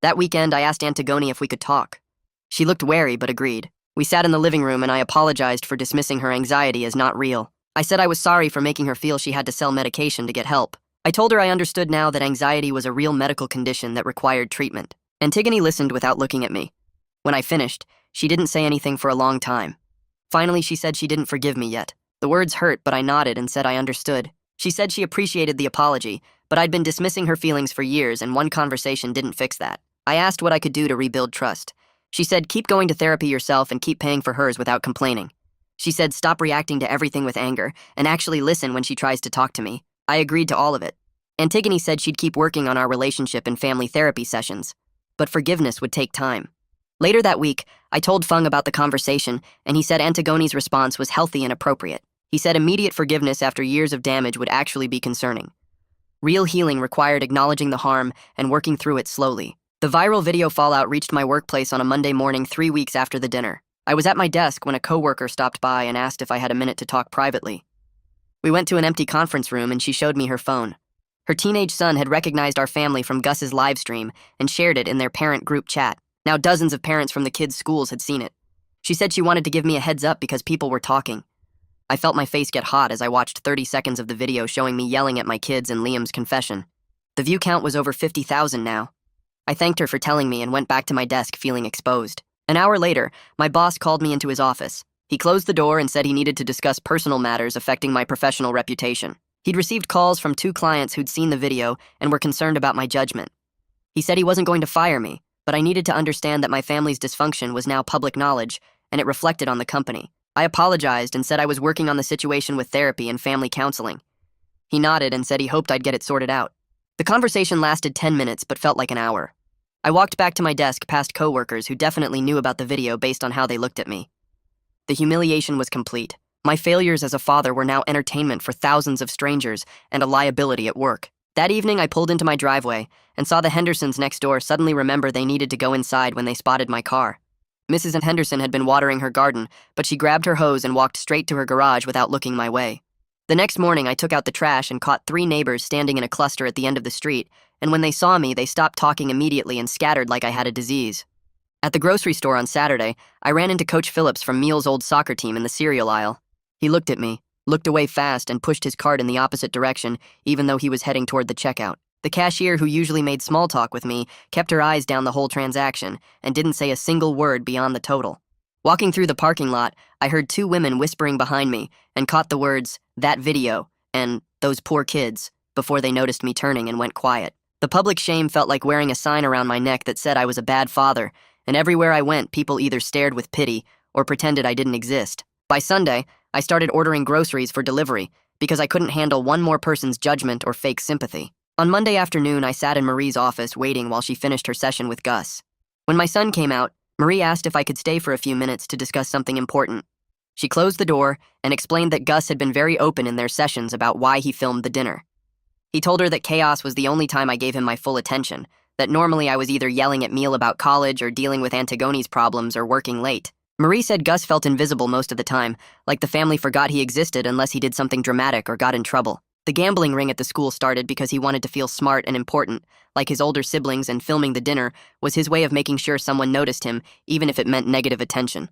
That weekend, I asked Antigone if we could talk. She looked wary but agreed. We sat in the living room and I apologized for dismissing her anxiety as not real. I said I was sorry for making her feel she had to sell medication to get help. I told her I understood now that anxiety was a real medical condition that required treatment. Antigone listened without looking at me. When I finished, she didn't say anything for a long time. Finally, she said she didn't forgive me yet. The words hurt, but I nodded and said I understood. She said she appreciated the apology, but I'd been dismissing her feelings for years and one conversation didn't fix that. I asked what I could do to rebuild trust. She said keep going to therapy yourself and keep paying for hers without complaining. She said stop reacting to everything with anger and actually listen when she tries to talk to me. I agreed to all of it. Antigone said she'd keep working on our relationship in family therapy sessions, but forgiveness would take time. Later that week, I told Fung about the conversation, and he said Antigone's response was healthy and appropriate. He said immediate forgiveness after years of damage would actually be concerning. Real healing required acknowledging the harm and working through it slowly. The viral video fallout reached my workplace on a Monday morning 3 weeks after the dinner. I was at my desk when a coworker stopped by and asked if I had a minute to talk privately. We went to an empty conference room and she showed me her phone. Her teenage son had recognized our family from Gus's live stream and shared it in their parent group chat. Now dozens of parents from the kids' schools had seen it. She said she wanted to give me a heads up because people were talking. I felt my face get hot as I watched 30 seconds of the video showing me yelling at my kids and Liam's confession. The view count was over 50,000 now. I thanked her for telling me and went back to my desk feeling exposed. An hour later, my boss called me into his office. He closed the door and said he needed to discuss personal matters affecting my professional reputation. He'd received calls from 2 clients who'd seen the video and were concerned about my judgment. He said he wasn't going to fire me, but I needed to understand that my family's dysfunction was now public knowledge, and it reflected on the company. I apologized and said I was working on the situation with therapy and family counseling. He nodded and said he hoped I'd get it sorted out. The conversation lasted 10 minutes but felt like an hour. I walked back to my desk past coworkers who definitely knew about the video based on how they looked at me. The humiliation was complete. My failures as a father were now entertainment for thousands of strangers and a liability at work. That evening, I pulled into my driveway and saw the Hendersons next door suddenly remember they needed to go inside when they spotted my car. Mrs. Henderson had been watering her garden, but she grabbed her hose and walked straight to her garage without looking my way. The next morning, I took out the trash and caught 3 neighbors standing in a cluster at the end of the street, and when they saw me, they stopped talking immediately and scattered like I had a disease. At the grocery store on Saturday, I ran into Coach Phillips from Meal's old soccer team in the cereal aisle. He looked at me, looked away fast, and pushed his cart in the opposite direction, even though he was heading toward the checkout. The cashier, who usually made small talk with me, kept her eyes down the whole transaction and didn't say a single word beyond the total. Walking through the parking lot, I heard 2 women whispering behind me and caught the words, "that video," and "those poor kids," before they noticed me turning and went quiet. The public shame felt like wearing a sign around my neck that said I was a bad father, and everywhere I went, people either stared with pity or pretended I didn't exist. By Sunday, I started ordering groceries for delivery because I couldn't handle one more person's judgment or fake sympathy. On Monday afternoon, I sat in Marie's office waiting while she finished her session with Gus. When my son came out, Marie asked if I could stay for a few minutes to discuss something important. She closed the door and explained that Gus had been very open in their sessions about why he filmed the dinner. He told her that chaos was the only time I gave him my full attention, that normally I was either yelling at Meal about college or dealing with Antigone's problems or working late. Marie said Gus felt invisible most of the time, like the family forgot he existed unless he did something dramatic or got in trouble. The gambling ring at the school started because he wanted to feel smart and important, like his older siblings, and filming the dinner was his way of making sure someone noticed him, even if it meant negative attention.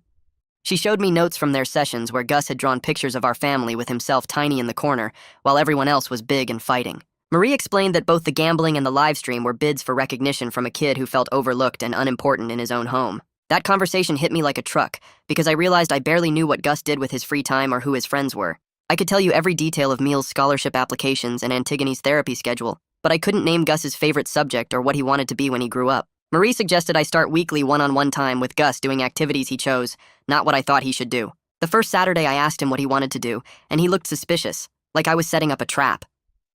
She showed me notes from their sessions where Gus had drawn pictures of our family with himself tiny in the corner, while everyone else was big and fighting. Marie explained that both the gambling and the live stream were bids for recognition from a kid who felt overlooked and unimportant in his own home. That conversation hit me like a truck, because I realized I barely knew what Gus did with his free time or who his friends were. I could tell you every detail of Meal's scholarship applications and Antigone's therapy schedule, but I couldn't name Gus's favorite subject or what he wanted to be when he grew up. Marie suggested I start weekly one-on-one time with Gus doing activities he chose, not what I thought he should do. The first Saturday I asked him what he wanted to do, and he looked suspicious, like I was setting up a trap.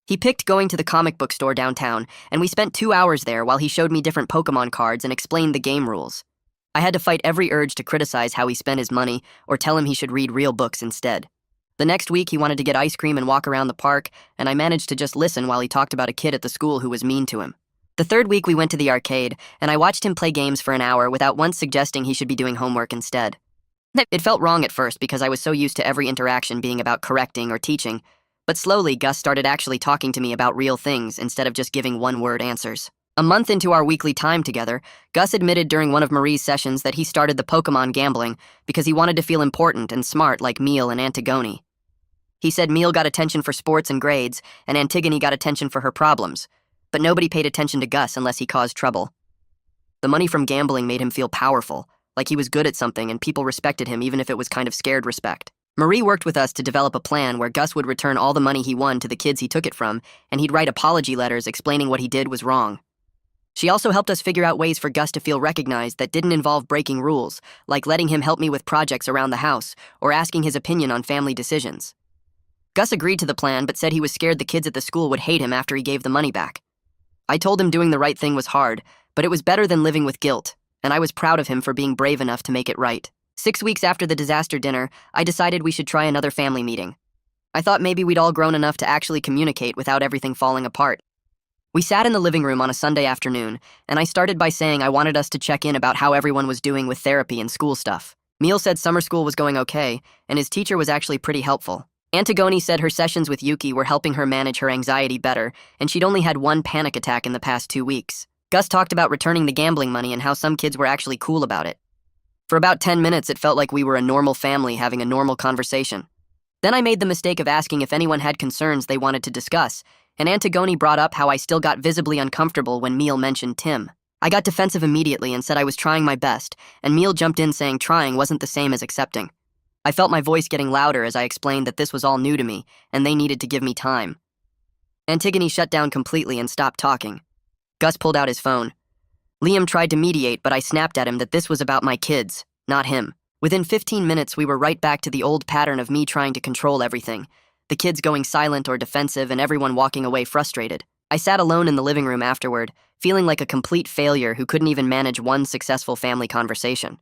He picked going to the comic book store downtown, and we spent 2 hours there while he showed me different Pokemon cards and explained the game rules. I had to fight every urge to criticize how he spent his money or tell him he should read real books instead. The next week he wanted to get ice cream and walk around the park, and I managed to just listen while he talked about a kid at the school who was mean to him. The third week we went to the arcade, and I watched him play games for an hour without once suggesting he should be doing homework instead. It felt wrong at first because I was so used to every interaction being about correcting or teaching, but slowly Gus started actually talking to me about real things instead of just giving one-word answers. A month into our weekly time together, Gus admitted during one of Marie's sessions that he started the Pokemon gambling because he wanted to feel important and smart like Meal and Antigone. He said Meal got attention for sports and grades, and Antigone got attention for her problems, but nobody paid attention to Gus unless he caused trouble. The money from gambling made him feel powerful, like he was good at something and people respected him even if it was kind of scared respect. Marie worked with us to develop a plan where Gus would return all the money he won to the kids he took it from, and he'd write apology letters explaining what he did was wrong. She also helped us figure out ways for Gus to feel recognized that didn't involve breaking rules, like letting him help me with projects around the house or asking his opinion on family decisions. Gus agreed to the plan but said he was scared the kids at the school would hate him after he gave the money back. I told him doing the right thing was hard, but it was better than living with guilt, and I was proud of him for being brave enough to make it right. 6 weeks after the disaster dinner, I decided we should try another family meeting. I thought maybe we'd all grown enough to actually communicate without everything falling apart. We sat in the living room on a Sunday afternoon, and I started by saying I wanted us to check in about how everyone was doing with therapy and school stuff. Meal said summer school was going okay, and his teacher was actually pretty helpful. Antigone said her sessions with Yuki were helping her manage her anxiety better, and she'd only had one panic attack in the past 2 weeks. Gus talked about returning the gambling money and how some kids were actually cool about it. For about 10 minutes, it felt like we were a normal family having a normal conversation. Then I made the mistake of asking if anyone had concerns they wanted to discuss, and Antigone brought up how I still got visibly uncomfortable when Meal mentioned Tim. I got defensive immediately and said I was trying my best, and Meal jumped in saying trying wasn't the same as accepting. I felt my voice getting louder as I explained that this was all new to me, and they needed to give me time. Antigone shut down completely and stopped talking. Gus pulled out his phone. Liam tried to mediate, but I snapped at him that this was about my kids, not him. Within 15 minutes, we were right back to the old pattern of me trying to control everything. The kids going silent or defensive and everyone walking away frustrated. I sat alone in the living room afterward, feeling like a complete failure who couldn't even manage one successful family conversation.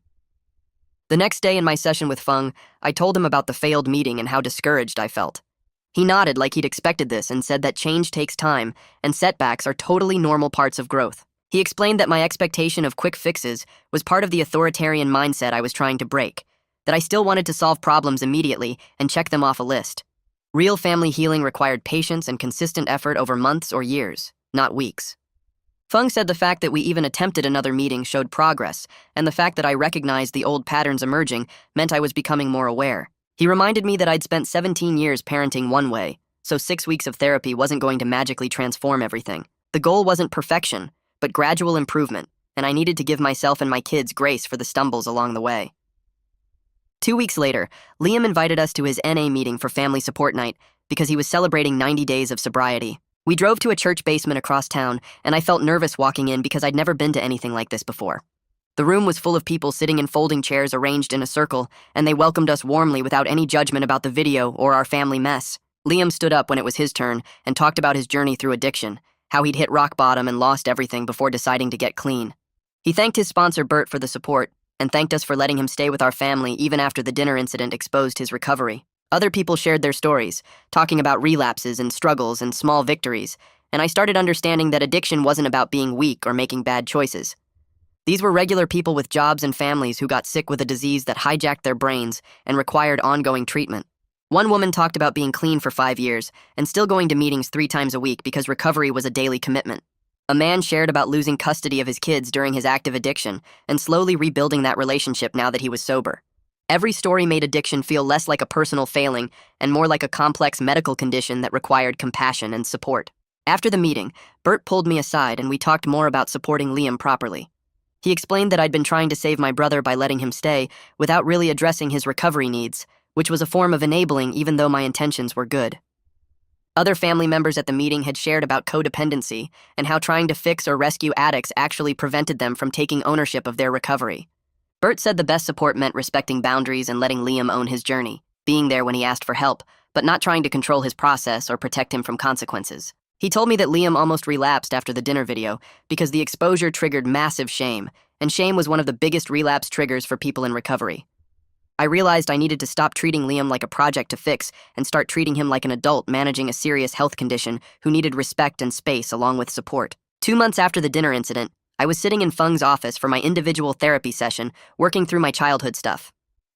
The next day in my session with Feng, I told him about the failed meeting and how discouraged I felt. He nodded like he'd expected this and said that change takes time and setbacks are totally normal parts of growth. He explained that my expectation of quick fixes was part of the authoritarian mindset I was trying to break, that I still wanted to solve problems immediately and check them off a list. Real family healing required patience and consistent effort over months or years, not weeks. Feng said the fact that we even attempted another meeting showed progress, and the fact that I recognized the old patterns emerging meant I was becoming more aware. He reminded me that I'd spent 17 years parenting one way, so 6 weeks of therapy wasn't going to magically transform everything. The goal wasn't perfection, but gradual improvement, and I needed to give myself and my kids grace for the stumbles along the way. 2 weeks later, Liam invited us to his NA meeting for family support night because he was celebrating 90 days of sobriety. We drove to a church basement across town, and I felt nervous walking in because I'd never been to anything like this before. The room was full of people sitting in folding chairs arranged in a circle, and they welcomed us warmly without any judgment about the video or our family mess. Liam stood up when it was his turn and talked about his journey through addiction, how he'd hit rock bottom and lost everything before deciding to get clean. He thanked his sponsor Bert for the support, and thanked us for letting him stay with our family even after the dinner incident exposed his recovery. Other people shared their stories, talking about relapses and struggles and small victories, and I started understanding that addiction wasn't about being weak or making bad choices. These were regular people with jobs and families who got sick with a disease that hijacked their brains and required ongoing treatment. One woman talked about being clean for 5 years and still going to meetings 3 times a week because recovery was a daily commitment. A man shared about losing custody of his kids during his active addiction and slowly rebuilding that relationship now that he was sober. Every story made addiction feel less like a personal failing and more like a complex medical condition that required compassion and support. After the meeting, Bert pulled me aside and we talked more about supporting Liam properly. He explained that I'd been trying to save my brother by letting him stay without really addressing his recovery needs, which was a form of enabling even though my intentions were good. Other family members at the meeting had shared about codependency and how trying to fix or rescue addicts actually prevented them from taking ownership of their recovery. Bert said the best support meant respecting boundaries and letting Liam own his journey, being there when he asked for help, but not trying to control his process or protect him from consequences. He told me that Liam almost relapsed after the dinner video because the exposure triggered massive shame, and shame was one of the biggest relapse triggers for people in recovery. I realized I needed to stop treating Liam like a project to fix and start treating him like an adult managing a serious health condition who needed respect and space along with support. 2 months after the dinner incident, I was sitting in Feng's office for my individual therapy session, working through my childhood stuff.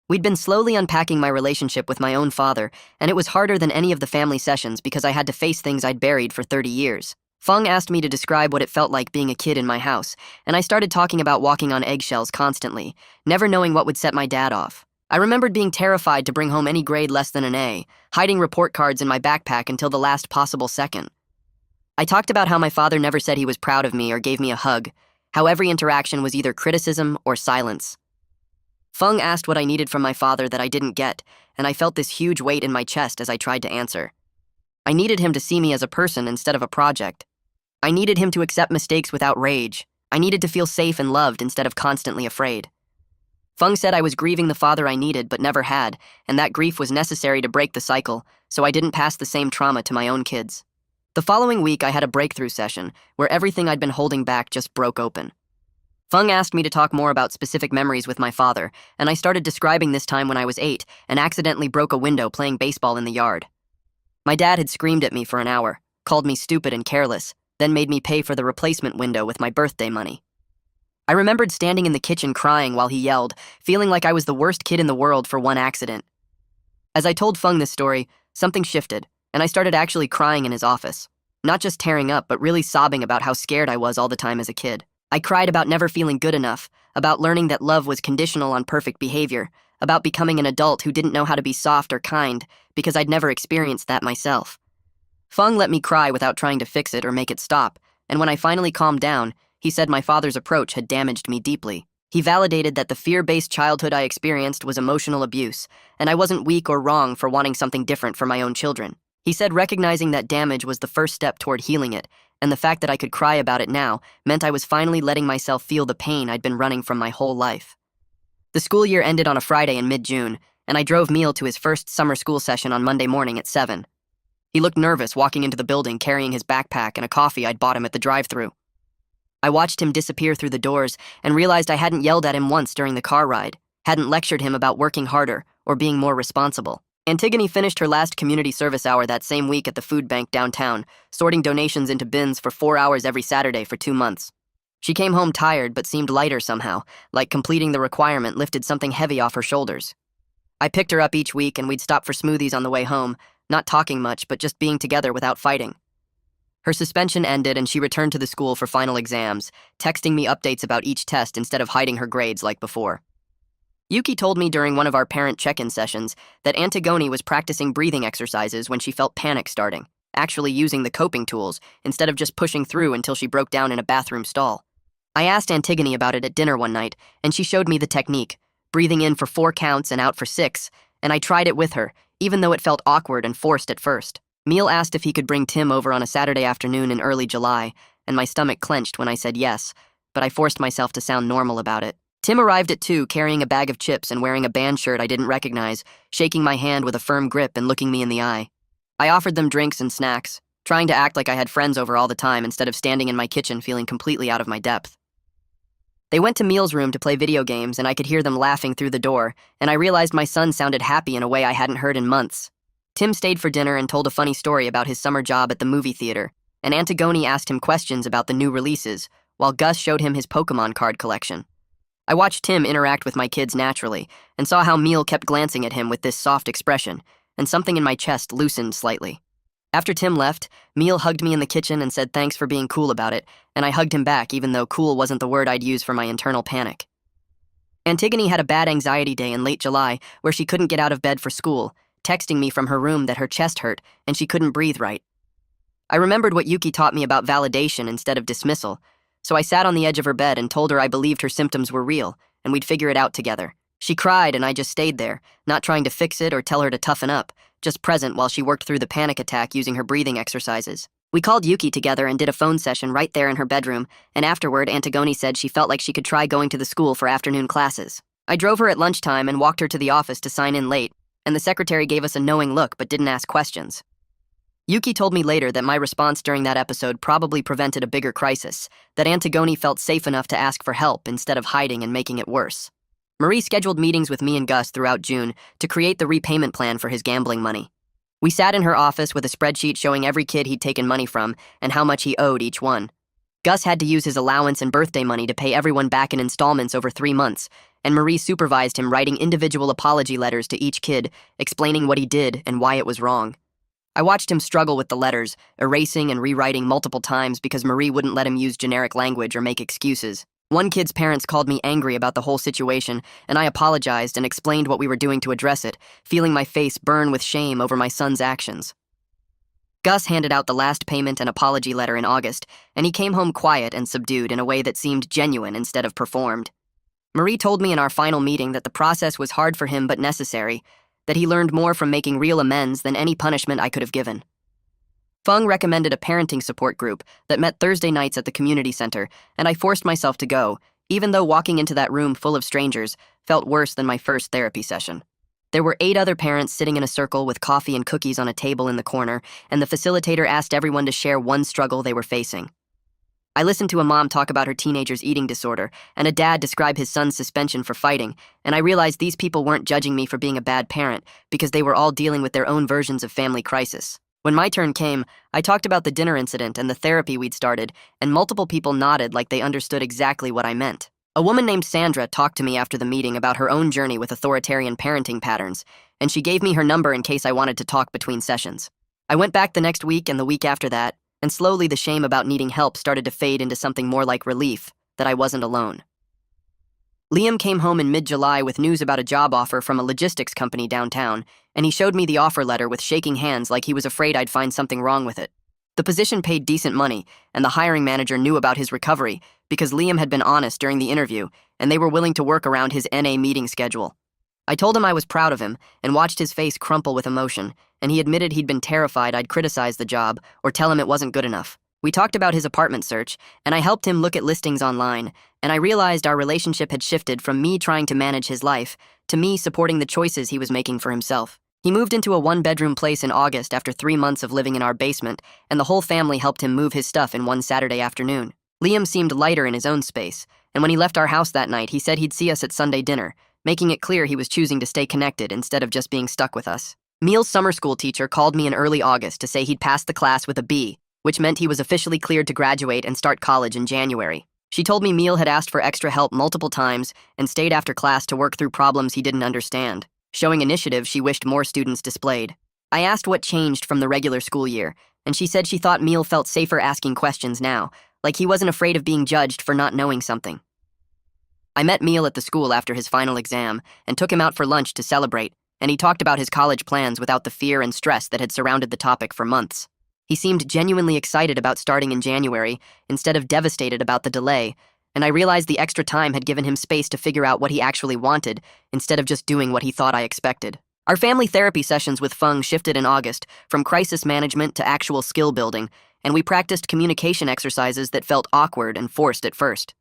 We'd been slowly unpacking my relationship with my own father, and it was harder than any of the family sessions because I had to face things I'd buried for 30 years. Feng asked me to describe what it felt like being a kid in my house, and I started talking about walking on eggshells constantly, never knowing what would set my dad off. I remembered being terrified to bring home any grade less than an A, hiding report cards in my backpack until the last possible second. I talked about how my father never said he was proud of me or gave me a hug, how every interaction was either criticism or silence. Feng asked what I needed from my father that I didn't get, and I felt this huge weight in my chest as I tried to answer. I needed him to see me as a person instead of a project. I needed him to accept mistakes without rage. I needed to feel safe and loved instead of constantly afraid. Feng said I was grieving the father I needed but never had, and that grief was necessary to break the cycle, so I didn't pass the same trauma to my own kids. The following week, I had a breakthrough session where everything I'd been holding back just broke open. Feng asked me to talk more about specific memories with my father, and I started describing this time when I was 8 and accidentally broke a window playing baseball in the yard. My dad had screamed at me for an hour, called me stupid and careless, then made me pay for the replacement window with my birthday money. I remembered standing in the kitchen crying while he yelled, feeling like I was the worst kid in the world for one accident. As I told Feng this story, something shifted, and I started actually crying in his office. Not just tearing up, but really sobbing about how scared I was all the time as a kid. I cried about never feeling good enough, about learning that love was conditional on perfect behavior, about becoming an adult who didn't know how to be soft or kind because I'd never experienced that myself. Feng let me cry without trying to fix it or make it stop, and when I finally calmed down, he said my father's approach had damaged me deeply. He validated that the fear-based childhood I experienced was emotional abuse, and I wasn't weak or wrong for wanting something different for my own children. He said recognizing that damage was the first step toward healing it, and the fact that I could cry about it now meant I was finally letting myself feel the pain I'd been running from my whole life. The school year ended on a Friday in mid-June, and I drove Neil to his first summer school session on Monday morning at 7. He looked nervous walking into the building carrying his backpack and a coffee I'd bought him at the drive-thru. I watched him disappear through the doors and realized I hadn't yelled at him once during the car ride, hadn't lectured him about working harder or being more responsible. Antigone finished her last community service hour that same week at the food bank downtown, sorting donations into bins for 4 hours every Saturday for 2 months. She came home tired but seemed lighter somehow, like completing the requirement lifted something heavy off her shoulders. I picked her up each week and we'd stop for smoothies on the way home, not talking much but just being together without fighting. Her suspension ended and she returned to the school for final exams, texting me updates about each test instead of hiding her grades like before. Yuki told me during one of our parent check-in sessions that Antigone was practicing breathing exercises when she felt panic starting, actually using the coping tools instead of just pushing through until she broke down in a bathroom stall. I asked Antigone about it at dinner one night, and she showed me the technique, breathing in for 4 counts and out for 6, and I tried it with her, even though it felt awkward and forced at first. Neil asked if he could bring Tim over on a Saturday afternoon in early July, and my stomach clenched when I said yes, but I forced myself to sound normal about it. Tim arrived at 2 carrying a bag of chips and wearing a band shirt I didn't recognize, shaking my hand with a firm grip and looking me in the eye. I offered them drinks and snacks, trying to act like I had friends over all the time instead of standing in my kitchen feeling completely out of my depth. They went to Neil's room to play video games and I could hear them laughing through the door, and I realized my son sounded happy in a way I hadn't heard in months. Tim stayed for dinner and told a funny story about his summer job at the movie theater, and Antigone asked him questions about the new releases, while Gus showed him his Pokemon card collection. I watched Tim interact with my kids naturally, and saw how Neil kept glancing at him with this soft expression, and something in my chest loosened slightly. After Tim left, Neil hugged me in the kitchen and said thanks for being cool about it, and I hugged him back even though cool wasn't the word I'd use for my internal panic. Antigone had a bad anxiety day in late July where she couldn't get out of bed for school, texting me from her room that her chest hurt and she couldn't breathe right. I remembered what Yuki taught me about validation instead of dismissal, so I sat on the edge of her bed and told her I believed her symptoms were real and we'd figure it out together. She cried and I just stayed there, not trying to fix it or tell her to toughen up, just present while she worked through the panic attack using her breathing exercises. We called Yuki together and did a phone session right there in her bedroom, and afterward Antigone said she felt like she could try going to the school for afternoon classes. I drove her at lunchtime and walked her to the office to sign in late, and the secretary gave us a knowing look but didn't ask questions. Yuki told me later that my response during that episode probably prevented a bigger crisis, that Antigone felt safe enough to ask for help instead of hiding and making it worse. Marie scheduled meetings with me and Gus throughout June to create the repayment plan for his gambling money. We sat in her office with a spreadsheet showing every kid he'd taken money from and how much he owed each one. Gus had to use his allowance and birthday money to pay everyone back in installments over 3 months, and Marie supervised him writing individual apology letters to each kid, explaining what he did and why it was wrong. I watched him struggle with the letters, erasing and rewriting multiple times because Marie wouldn't let him use generic language or make excuses. One kid's parents called me angry about the whole situation, and I apologized and explained what we were doing to address it, feeling my face burn with shame over my son's actions. Gus handed out the last payment and apology letter in August, and he came home quiet and subdued in a way that seemed genuine instead of performed. Marie told me in our final meeting that the process was hard for him but necessary, that he learned more from making real amends than any punishment I could have given. Feng recommended a parenting support group that met Thursday nights at the community center, and I forced myself to go, even though walking into that room full of strangers felt worse than my first therapy session. There were 8 other parents sitting in a circle with coffee and cookies on a table in the corner, and the facilitator asked everyone to share one struggle they were facing. I listened to a mom talk about her teenager's eating disorder, and a dad describe his son's suspension for fighting, and I realized these people weren't judging me for being a bad parent because they were all dealing with their own versions of family crisis. When my turn came, I talked about the dinner incident and the therapy we'd started, and multiple people nodded like they understood exactly what I meant. A woman named Sandra talked to me after the meeting about her own journey with authoritarian parenting patterns, and she gave me her number in case I wanted to talk between sessions. I went back the next week and the week after that, and slowly the shame about needing help started to fade into something more like relief, that I wasn't alone. Liam came home in mid-July with news about a job offer from a logistics company downtown, and he showed me the offer letter with shaking hands like he was afraid I'd find something wrong with it. The position paid decent money, and the hiring manager knew about his recovery because Liam had been honest during the interview, and they were willing to work around his NA meeting schedule. I told him I was proud of him and watched his face crumple with emotion, and he admitted he'd been terrified I'd criticize the job or tell him it wasn't good enough. We talked about his apartment search, and I helped him look at listings online, and I realized our relationship had shifted from me trying to manage his life to me supporting the choices he was making for himself. He moved into a 1-bedroom place in August after 3 months of living in our basement, and the whole family helped him move his stuff in one Saturday afternoon. Liam seemed lighter in his own space, and when he left our house that night, he said he'd see us at Sunday dinner, making it clear he was choosing to stay connected instead of just being stuck with us. Neil's summer school teacher called me in early August to say he'd passed the class with a B, which meant he was officially cleared to graduate and start college in January. She told me Neil had asked for extra help multiple times and stayed after class to work through problems he didn't understand, showing initiative she wished more students displayed. I asked what changed from the regular school year, and she said she thought Neil felt safer asking questions now, like he wasn't afraid of being judged for not knowing something. I met Neil at the school after his final exam and took him out for lunch to celebrate, and he talked about his college plans without the fear and stress that had surrounded the topic for months. He seemed genuinely excited about starting in January instead of devastated about the delay, and I realized the extra time had given him space to figure out what he actually wanted instead of just doing what he thought I expected. Our family therapy sessions with Feng shifted in August from crisis management to actual skill building, and we practiced communication exercises that felt awkward and forced at first.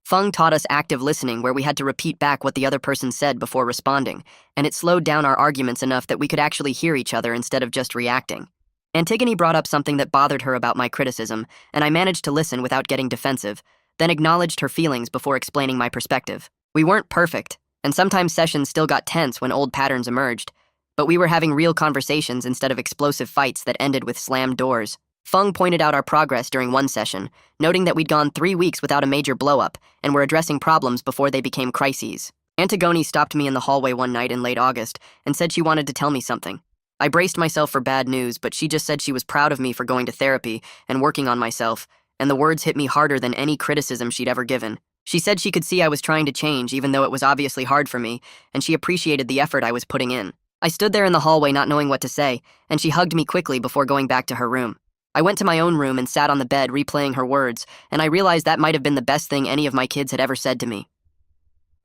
Feng taught us active listening where we had to repeat back what the other person said before responding, and it slowed down our arguments enough that we could actually hear each other instead of just reacting. Antigone brought up something that bothered her about my criticism, and I managed to listen without getting defensive, then acknowledged her feelings before explaining my perspective. We weren't perfect, and sometimes sessions still got tense when old patterns emerged, but we were having real conversations instead of explosive fights that ended with slammed doors. Feng pointed out our progress during one session, noting that we'd gone 3 weeks without a major blow-up and were addressing problems before they became crises. Antigone stopped me in the hallway one night in late August and said she wanted to tell me something. I braced myself for bad news, but she just said she was proud of me for going to therapy and working on myself, and the words hit me harder than any criticism she'd ever given. She said she could see I was trying to change, even though it was obviously hard for me, and she appreciated the effort I was putting in. I stood there in the hallway not knowing what to say, and she hugged me quickly before going back to her room. I went to my own room and sat on the bed replaying her words, and I realized that might have been the best thing any of my kids had ever said to me.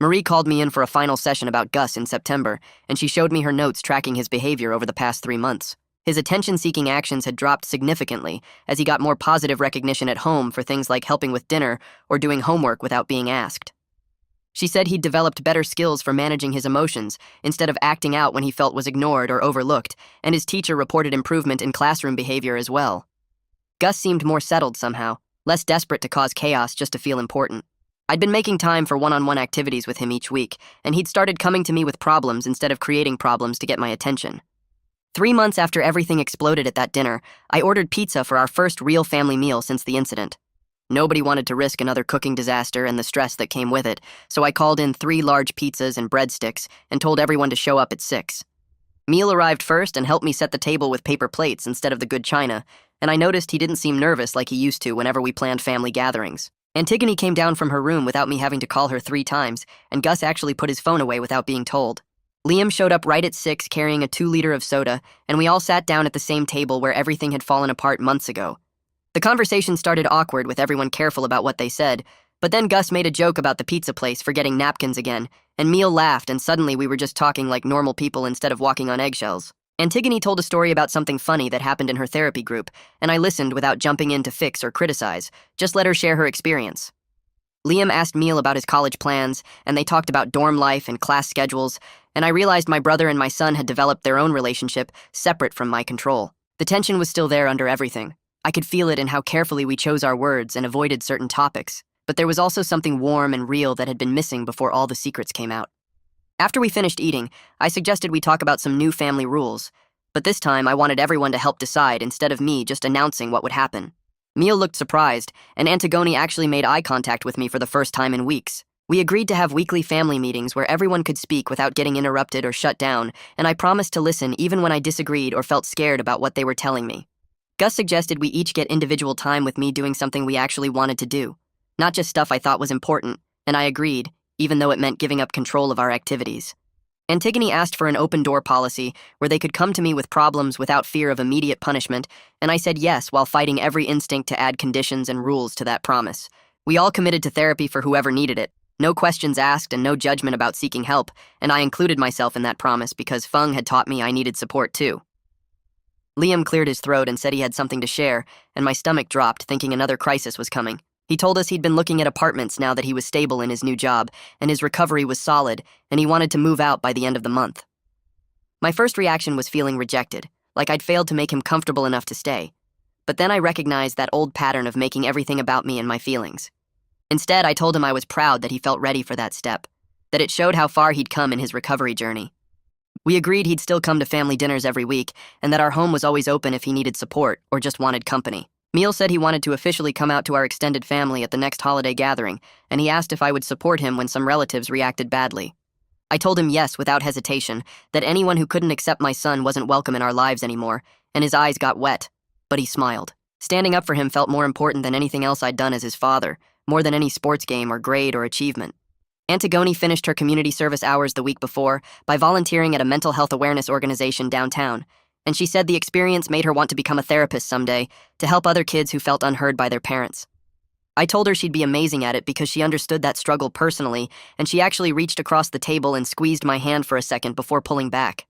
Marie called me in for a final session about Gus in September, and she showed me her notes tracking his behavior over the past 3 months. His attention-seeking actions had dropped significantly as he got more positive recognition at home for things like helping with dinner or doing homework without being asked. She said he'd developed better skills for managing his emotions instead of acting out when he felt was ignored or overlooked, and his teacher reported improvement in classroom behavior as well. Gus seemed more settled somehow, less desperate to cause chaos just to feel important. I'd been making time for one-on-one activities with him each week, and he'd started coming to me with problems instead of creating problems to get my attention. 3 months after everything exploded at that dinner, I ordered pizza for our first real family meal since the incident. Nobody wanted to risk another cooking disaster and the stress that came with it, so I called in 3 large pizzas and breadsticks and told everyone to show up at 6. Meal arrived first and helped me set the table with paper plates instead of the good china, and I noticed he didn't seem nervous like he used to whenever we planned family gatherings. Antigone came down from her room without me having to call her 3 times, and Gus actually put his phone away without being told. Liam showed up right at 6 carrying a 2-liter of soda, and we all sat down at the same table where everything had fallen apart months ago. The conversation started awkward with everyone careful about what they said, but then Gus made a joke about the pizza place forgetting napkins again, and Meal laughed, and suddenly we were just talking like normal people instead of walking on eggshells. Antigone told a story about something funny that happened in her therapy group, and I listened without jumping in to fix or criticize, just let her share her experience. Liam asked Meal about his college plans, and they talked about dorm life and class schedules, and I realized my brother and my son had developed their own relationship, separate from my control. The tension was still there under everything. I could feel it in how carefully we chose our words and avoided certain topics, but there was also something warm and real that had been missing before all the secrets came out. After we finished eating, I suggested we talk about some new family rules, but this time I wanted everyone to help decide instead of me just announcing what would happen. Meal looked surprised, and Antigone actually made eye contact with me for the first time in weeks. We agreed to have weekly family meetings where everyone could speak without getting interrupted or shut down, and I promised to listen even when I disagreed or felt scared about what they were telling me. Gus suggested we each get individual time with me doing something we actually wanted to do, not just stuff I thought was important, and I agreed, even though it meant giving up control of our activities. Antigone asked for an open-door policy where they could come to me with problems without fear of immediate punishment, and I said yes while fighting every instinct to add conditions and rules to that promise. We all committed to therapy for whoever needed it. No questions asked and no judgment about seeking help, and I included myself in that promise because Feng had taught me I needed support too. Liam cleared his throat and said he had something to share, and my stomach dropped, thinking another crisis was coming. He told us he'd been looking at apartments now that he was stable in his new job, and his recovery was solid, and he wanted to move out by the end of the month. My first reaction was feeling rejected, like I'd failed to make him comfortable enough to stay. But then I recognized that old pattern of making everything about me and my feelings. Instead, I told him I was proud that he felt ready for that step, that it showed how far he'd come in his recovery journey. We agreed he'd still come to family dinners every week, and that our home was always open if he needed support or just wanted company. Meal said he wanted to officially come out to our extended family at the next holiday gathering, and he asked if I would support him when some relatives reacted badly. I told him yes without hesitation, that anyone who couldn't accept my son wasn't welcome in our lives anymore, and his eyes got wet, but he smiled. Standing up for him felt more important than anything else I'd done as his father, more than any sports game or grade or achievement. Antigone finished her community service hours the week before by volunteering at a mental health awareness organization downtown, and she said the experience made her want to become a therapist someday to help other kids who felt unheard by their parents. I told her she'd be amazing at it because she understood that struggle personally, and she actually reached across the table and squeezed my hand for a second before pulling back.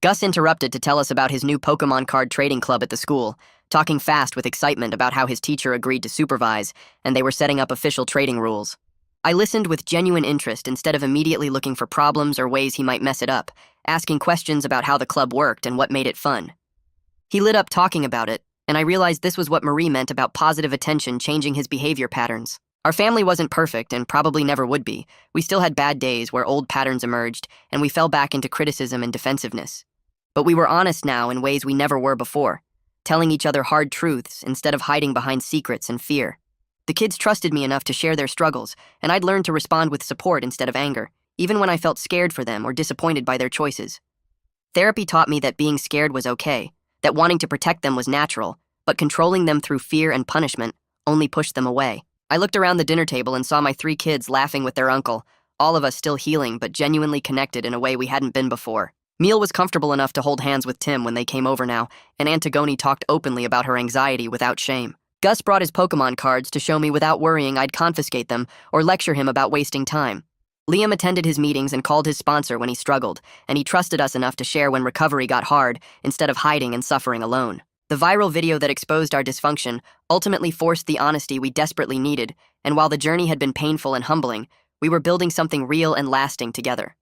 Gus interrupted to tell us about his new Pokemon card trading club at the school, talking fast with excitement about how his teacher agreed to supervise, and they were setting up official trading rules. I listened with genuine interest instead of immediately looking for problems or ways he might mess it up, asking questions about how the club worked and what made it fun. He lit up talking about it, and I realized this was what Marie meant about positive attention changing his behavior patterns. Our family wasn't perfect and probably never would be. We still had bad days where old patterns emerged, and we fell back into criticism and defensiveness. But we were honest now in ways we never were before, telling each other hard truths instead of hiding behind secrets and fear. The kids trusted me enough to share their struggles, and I'd learned to respond with support instead of anger, even when I felt scared for them or disappointed by their choices. Therapy taught me that being scared was okay, that wanting to protect them was natural, but controlling them through fear and punishment only pushed them away. I looked around the dinner table and saw my 3 kids laughing with their uncle, all of us still healing but genuinely connected in a way we hadn't been before. Meal was comfortable enough to hold hands with Tim when they came over now, and Antigone talked openly about her anxiety without shame. Gus brought his Pokemon cards to show me without worrying I'd confiscate them or lecture him about wasting time. Liam attended his meetings and called his sponsor when he struggled, and he trusted us enough to share when recovery got hard instead of hiding and suffering alone. The viral video that exposed our dysfunction ultimately forced the honesty we desperately needed, and while the journey had been painful and humbling, we were building something real and lasting together.